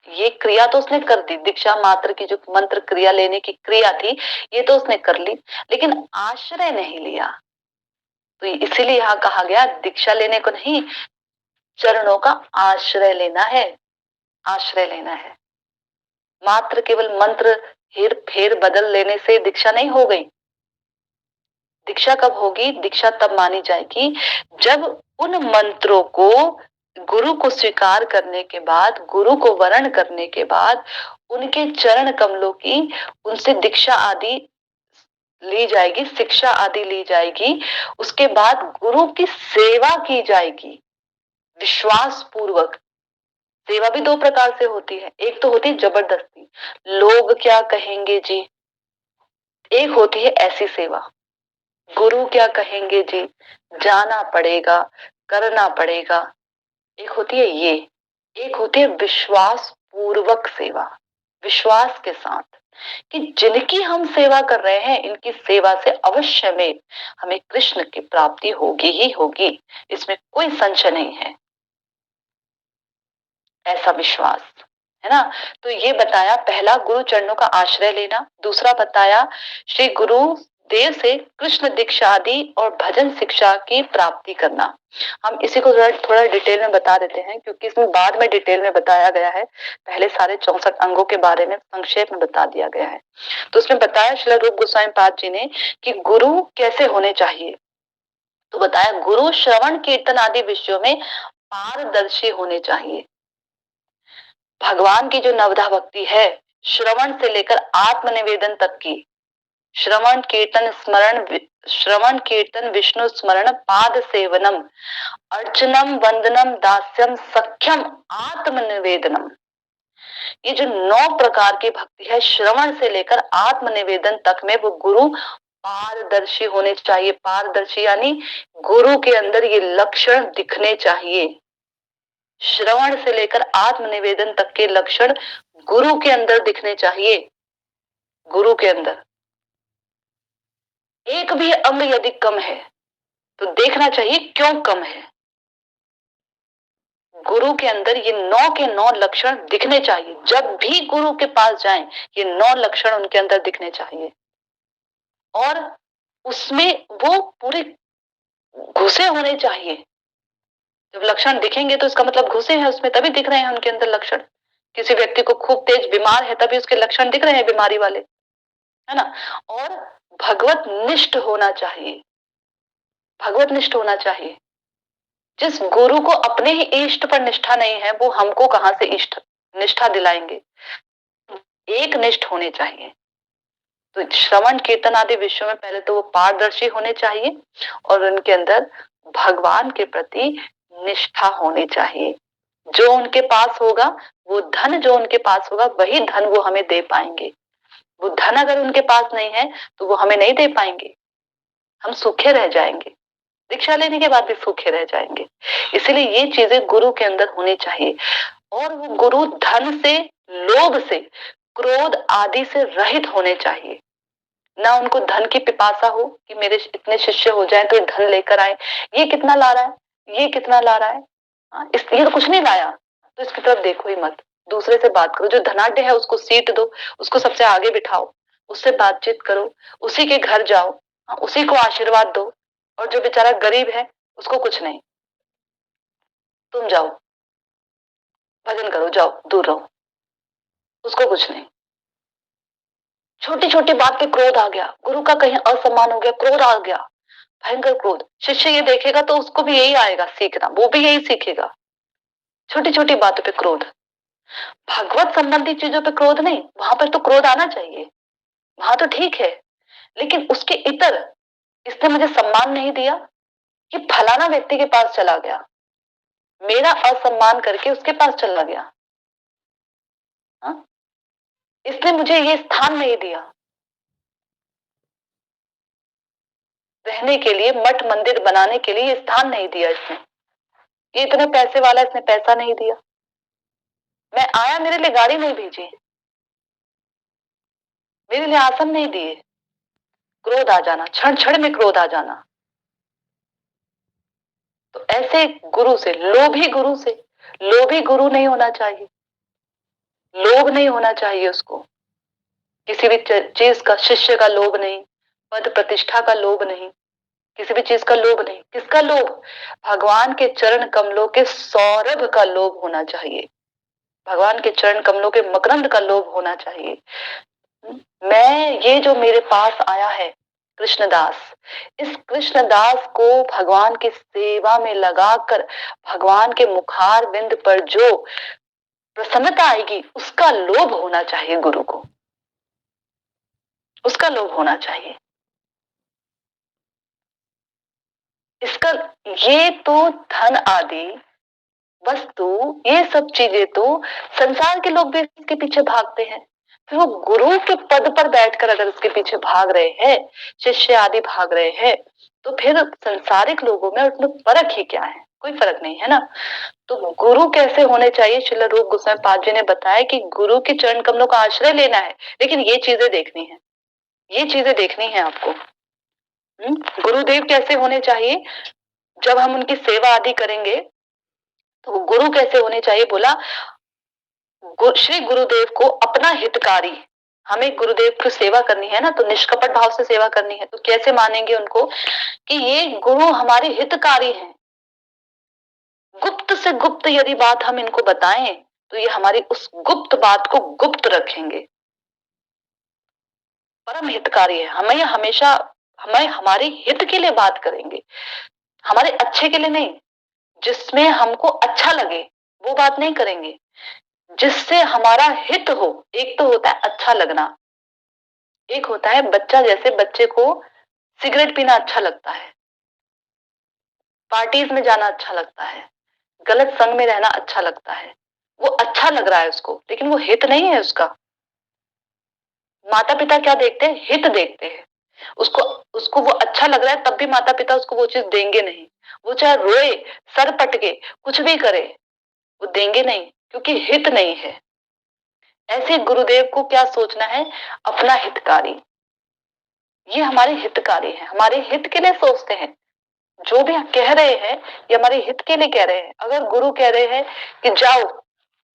ये क्रिया तो उसने कर दी, दीक्षा मात्र की जो मंत्र क्रिया लेने की क्रिया थी ये तो उसने कर ली, लेकिन आश्रय नहीं लिया। तो इसीलिए यहाँ कहा गया दीक्षा लेने को नहीं, चरणों का आश्रय लेना है, आश्रय लेना है। मात्र केवल मंत्र हेर फेर बदल लेने से दीक्षा नहीं हो गई। दीक्षा कब होगी? दीक्षा तब मानी जाएगी जब उन मंत्रों को, गुरु को स्वीकार करने के बाद, गुरु को वरण करने के बाद, उनके चरण कमलों की, उनसे दीक्षा आदि ली जाएगी, शिक्षा आदि ली जाएगी। उसके बाद गुरु की सेवा की जाएगी विश्वास पूर्वक। सेवा भी दो प्रकार से होती है, एक तो होती है जबरदस्ती, लोग क्या कहेंगे जी, एक होती है ऐसी सेवा गुरु क्या कहेंगे जी, जाना पड़ेगा, करना पड़ेगा। एक होती है ये, एक होती है विश्वास पूर्वक सेवा, विश्वास के साथ कि जिनकी हम सेवा कर रहे हैं इनकी सेवा से अवश्य में हमें कृष्ण की प्राप्ति होगी ही होगी, इसमें कोई संशय नहीं है, ऐसा विश्वास है ना। तो ये बताया, पहला गुरु चरणों का आश्रय लेना, दूसरा बताया श्री गुरु देव से कृष्ण दीक्षा आदि और भजन शिक्षा की प्राप्ति करना। हम इसी को थोड़ा डिटेल में बता देते हैं क्योंकि इसमें बाद में डिटेल में बताया गया है, पहले सारे 64 अंगों के बारे में संक्षेप में बता दिया गया है। तो उसमें बताया श्रील रूप गोस्वामी पाद जी ने कि गुरु कैसे होने चाहिए। तो बताया गुरु श्रवण कीर्तन आदि विषयों में पारदर्शी होने चाहिए। भगवान की जो नवधा भक्ति है, श्रवण से लेकर आत्मनिवेदन तक की, श्रवण कीर्तन स्मरण, श्रवण कीर्तन विष्णु स्मरण पाद सेवनम अर्चनम वंदनम दास्यम सख्यम आत्मनिवेदनम, ये जो 9 प्रकार की भक्ति है श्रवण से लेकर आत्मनिवेदन तक में, वो गुरु पारदर्शी होने चाहिए। पारदर्शी यानी गुरु के अंदर ये लक्षण दिखने चाहिए। श्रवण से लेकर आत्मनिवेदन तक के लक्षण गुरु के अंदर दिखने चाहिए। गुरु के अंदर एक भी अंग यदि कम है तो देखना चाहिए क्यों कम है। गुरु के अंदर ये 9 के 9 लक्षण दिखने चाहिए। जब भी गुरु के पास जाएं ये 9 लक्षण उनके अंदर दिखने चाहिए और उसमें वो पूरे घुसे होने चाहिए। जब लक्षण दिखेंगे तो इसका मतलब घुसे हैं उसमें, तभी दिख रहे हैं उनके अंदर लक्षण। किसी व्यक्ति को खूब तेज बीमार है तभी उसके लक्षण दिख रहे हैं बीमारी वाले, है ना। और भगवत निष्ठ होना चाहिए, भगवत निष्ठ होना चाहिए। जिस गुरु को अपने ही इष्ट पर निष्ठा नहीं है वो हमको कहां से इष्ट निष्ठा दिलाएंगे। एक निष्ठ होने चाहिए। तो श्रवण कीर्तन आदि विषयों में पहले तो वो पारदर्शी होने चाहिए और उनके अंदर भगवान के प्रति निष्ठा होनी चाहिए। जो उनके पास होगा, वो धन जो उनके पास होगा वही धन वो हमें दे पाएंगे। वो धन अगर उनके पास नहीं है तो वो हमें नहीं दे पाएंगे, हम सूखे रह जाएंगे, दीक्षा लेने के बाद भी सूखे रह जाएंगे। इसलिए ये चीजें गुरु के अंदर होनी चाहिए। और वो गुरु धन से, लोभ से, क्रोध आदि से रहित होने चाहिए। ना उनको धन की पिपासा हो कि मेरे इतने शिष्य हो जाएं तो धन लेकर आए, ये कितना ला रहा है, ये कितना ला रहा है, ये तो कुछ नहीं लाया, तो इसकी तरफ देखो ही मत। दूसरे से बात करो, जो धनाढ्य है उसको सीट दो, उसको सबसे आगे बिठाओ, उससे बातचीत करो, उसी के घर जाओ, उसी को आशीर्वाद दो। और जो बेचारा गरीब है उसको कुछ नहीं, तुम जाओ भजन करो, जाओ दूर रहो, उसको कुछ नहीं। छोटी छोटी बात पे क्रोध आ गया, गुरु का कहीं असम्मान हो गया, क्रोध आ गया, भयंकर क्रोध। शिष्य ये देखेगा तो उसको भी यही आएगा सीखना, वो भी यही सीखेगा, छोटी छोटी बातों पे क्रोध। भगवत संबंधी चीजों पे क्रोध नहीं, वहां पर तो क्रोध आना चाहिए, वहां तो ठीक है। लेकिन उसके इतर, इसने मुझे सम्मान नहीं दिया, कि फलाना व्यक्ति के पास चला गया, मेरा असम्मान करके उसके पास चला गया, हा? इसने मुझे ये स्थान नहीं दिया, रहने के लिए मठ मंदिर बनाने के लिए ये स्थान नहीं दिया इसने, ये इतने पैसे वाला, इसने पैसा नहीं दिया, मैं आया मेरे लिए गाड़ी नहीं भेजी, मेरे लिए आसन नहीं दिए। क्रोध आ जाना, क्षण क्षण में क्रोध आ जाना। तो ऐसे गुरु से, लोभी गुरु से, लोभी गुरु नहीं होना चाहिए, लोभ नहीं होना चाहिए उसको, किसी भी चीज का, शिष्य का लोभ नहीं, पद प्रतिष्ठा का लोभ नहीं, किसी भी चीज का लोभ नहीं। किसका लोभ? भगवान के चरण कमलों के सौरभ का लोभ होना चाहिए, भगवान के चरण कमलों के मकरंद का लोभ होना चाहिए। मैं, ये जो मेरे पास आया है कृष्णदास, इस कृष्णदास को भगवान की सेवा में लगाकर भगवान के मुखार बिंद पर जो प्रसन्नता आएगी उसका लोभ होना चाहिए गुरु को, उसका लोभ होना चाहिए। इसका, ये तो धन आदि वस्तु, ये सब चीजें तो संसार के लोग भी इसके पीछे भागते हैं। फिर वो गुरु के पद पर बैठकर अगर उसके पीछे भाग रहे हैं, शिष्य आदि भाग रहे हैं, तो फिर संसारिक लोगों में उसमें फर्क ही क्या है? कोई फर्क नहीं है ना। तो गुरु कैसे होने चाहिए? श्रील रूप गोस्वामी पाद जी ने बताया कि गुरु के चरण कमलों का आश्रय लेना है, लेकिन ये चीजें देखनी है, ये चीजें देखनी है आपको। गुरुदेव कैसे होने चाहिए? जब हम उनकी सेवा आदि करेंगे तो गुरु कैसे होने चाहिए? बोला श्री गुरुदेव को अपना हितकारी, हमें गुरुदेव की सेवा करनी है ना, तो निष्कपट भाव से सेवा करनी है। तो कैसे मानेंगे उनको कि ये गुरु हमारे हितकारी हैं? गुप्त से गुप्त यदि बात हम इनको बताएं तो ये हमारी उस गुप्त बात को गुप्त रखेंगे। परम हितकारी है, हमें हमेशा हमें हमारे हित के लिए बात करेंगे, हमारे अच्छे के लिए नहीं। जिसमें हमको अच्छा लगे वो बात नहीं करेंगे, जिससे हमारा हित हो। एक तो होता है अच्छा लगना, एक होता है बच्चा, जैसे बच्चे को सिगरेट पीना अच्छा लगता है, पार्टीज में जाना अच्छा लगता है, गलत संग में रहना अच्छा लगता है, वो अच्छा लग रहा है उसको, लेकिन वो हित नहीं है उसका। माता पिता क्या देखते हैं? हित देखते हैं। उसको उसको वो अच्छा लग रहा है, तब भी माता पिता उसको वो चीज देंगे नहीं। वो चाहे रोए, सर पटके, कुछ भी करे, वो देंगे नहीं, क्योंकि हित नहीं है। ऐसे गुरुदेव को क्या सोचना है? अपना हितकारी। ये हमारे हितकारी है, हमारे हित के लिए सोचते हैं। जो भी कह रहे हैं ये हमारे हित के लिए कह रहे हैं। अगर गुरु कह रहे हैं कि जाओ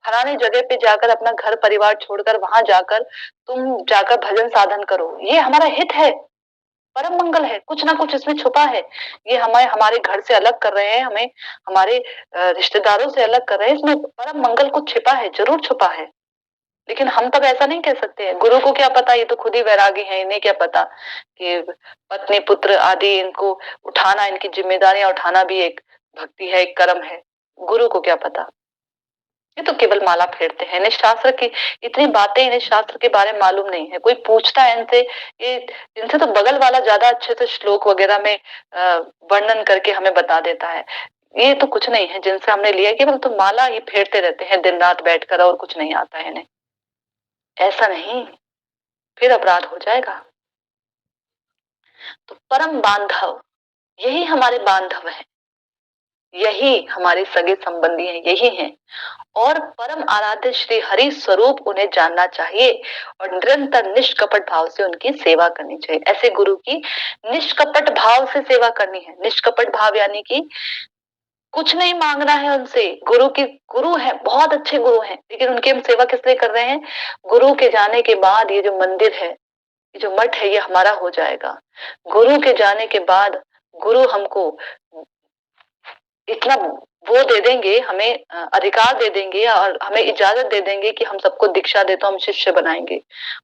फलाने जगह पे जाकर अपना घर परिवार छोड़कर वहां जाकर तुम जाकर भजन साधन करो, ये हमारा हित है, परम मंगल है, कुछ ना कुछ इसमें छुपा है। ये हमें हमारे घर से अलग कर रहे हैं, हमें हमारे रिश्तेदारों से अलग कर रहे हैं, इसमें परम मंगल कुछ छिपा है, जरूर छुपा है। लेकिन हम तब ऐसा नहीं कह सकते हैं। गुरु को क्या पता, ये तो खुद ही वैरागी है, इन्हें क्या पता कि पत्नी पुत्र आदि इनको उठाना, इनकी जिम्मेदारियां उठाना भी एक भक्ति है, एक कर्म है। गुरु को क्या पता, ये तो केवल माला फेरते हैं। इन्हें शास्त्र की इतनी बातें, इन्हें शास्त्र के बारे में मालूम नहीं है। कोई पूछता है इनसे, ये इनसे तो बगल वाला ज्यादा अच्छे से श्लोक वगैरह में वर्णन करके हमें बता देता है। ये तो कुछ नहीं है जिनसे हमने लिया, केवल तो माला ही फेरते रहते हैं दिन रात बैठकर, और कुछ नहीं आता है इन्हें। ऐसा नहीं, फिर अपराध हो जाएगा। तो परम बांधव, यही हमारे बांधव है, यही हमारे सगे संबंधी हैं, यही हैं। और परम आराध्य श्री हरि स्वरूप उन्हें जानना चाहिए और निरंतर निष्कपट भाव से उनकी सेवा करनी चाहिए। ऐसे गुरु की निष्कपट भाव से सेवा करनी है। निष्कपट भाव यानी कि कुछ नहीं मांगना है उनसे। गुरु की गुरु है, बहुत अच्छे गुरु हैं, लेकिन उनकी हम सेवा किस लिए कर रहे हैं? गुरु के जाने के बाद ये जो मंदिर है, ये जो मठ है, ये हमारा हो जाएगा। गुरु के जाने के बाद गुरु हमको इतना वो दे देंगे, हमें अधिकार दे देंगे और हमें इजाजत दे देंगे कि हम सबको दीक्षा दे तो हम शिष्य बनाएंगे।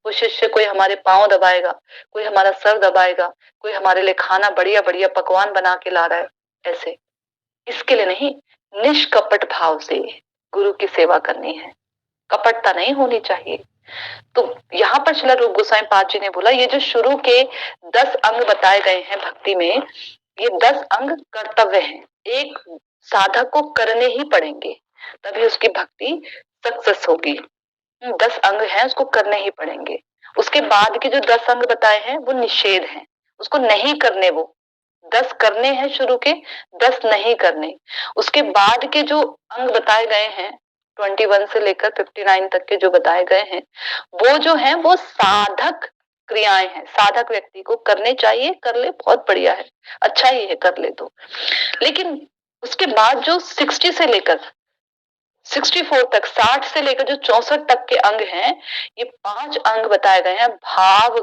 वो शिष्य कोई हमारे पांव दबाएगा, कोई हमारा सर दबाएगा, कोई हमारे लिए खाना बढ़िया बढ़िया पकवान बना के ला रहा है, ऐसे। इसके लिए नहीं, निष्कपट भाव से गुरु की सेवा करनी है, कपटता नहीं होनी चाहिए। तो यहाँ पर श्रील रूप गोस्वामी पाद जी ने बोला, ये जो शुरू के 10 अंग बताए गए हैं भक्ति में, ये 10 अंग कर्तव्य हैं, एक साधक को करने ही पड़ेंगे, तभी उसकी भक्ति सक्सेस होगी। 10 अंग हैं, उसको करने ही पड़ेंगे। उसके बाद के जो 10 अंग बताए हैं वो निषेध हैं, उसको नहीं करने। वो 10 करने हैं शुरू के, 10 नहीं करने। उसके बाद के जो अंग बताए गए हैं 21 से लेकर 59 तक के जो बताए गए हैं, वो जो है वो साधक क्रियाएं हैं। साधक व्यक्ति को करने चाहिए, कर ले बहुत बढ़िया है, अच्छा ही है, कर ले तो। लेकिन उसके बाद जो 60 से लेकर 64 तक, 60 से लेकर जो 64 तक के अंग हैं, ये 5 अंग बताए गए हैं, भाव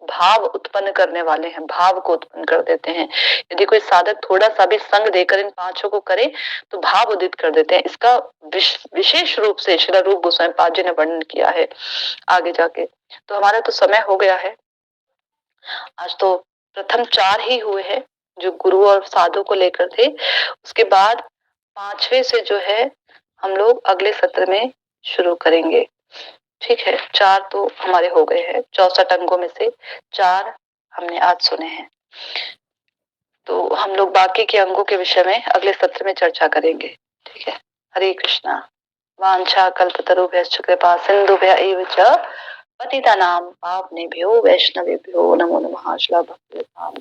भाव उत्पन्न करने वाले हैं, भाव को उत्पन्न कर देते हैं। यदि कोई साधक थोड़ा सा भी संग देकर इन पांचों को करे तो भाव उदित कर देते हैं। इसका विशेष रूप से श्री रूप गोस्वामी पाद जी ने वर्णन किया है आगे जाके। तो हमारा तो समय हो गया है। आज तो प्रथम 4 ही हुए हैं जो गुरु और साधु को लेकर थे। उसके बाद 5वें से जो है हम लोग अगले सत्र में शुरू करेंगे। ठीक है, 4 तो हमारे हो गए हैं, 64 अंगों में से 4 हमने आज सुने हैं। तो हम लोग बाकी के अंगों के विषय में अगले सत्र में चर्चा करेंगे। ठीक है, हरे कृष्णा। वांछा कल्पतरुभ्यश्च कृपा सिंधुभ्य एव च पतितानां पावनेभ्यो वैष्णवेभ्यो नमो नमः। श्रील भक्तिवेदांत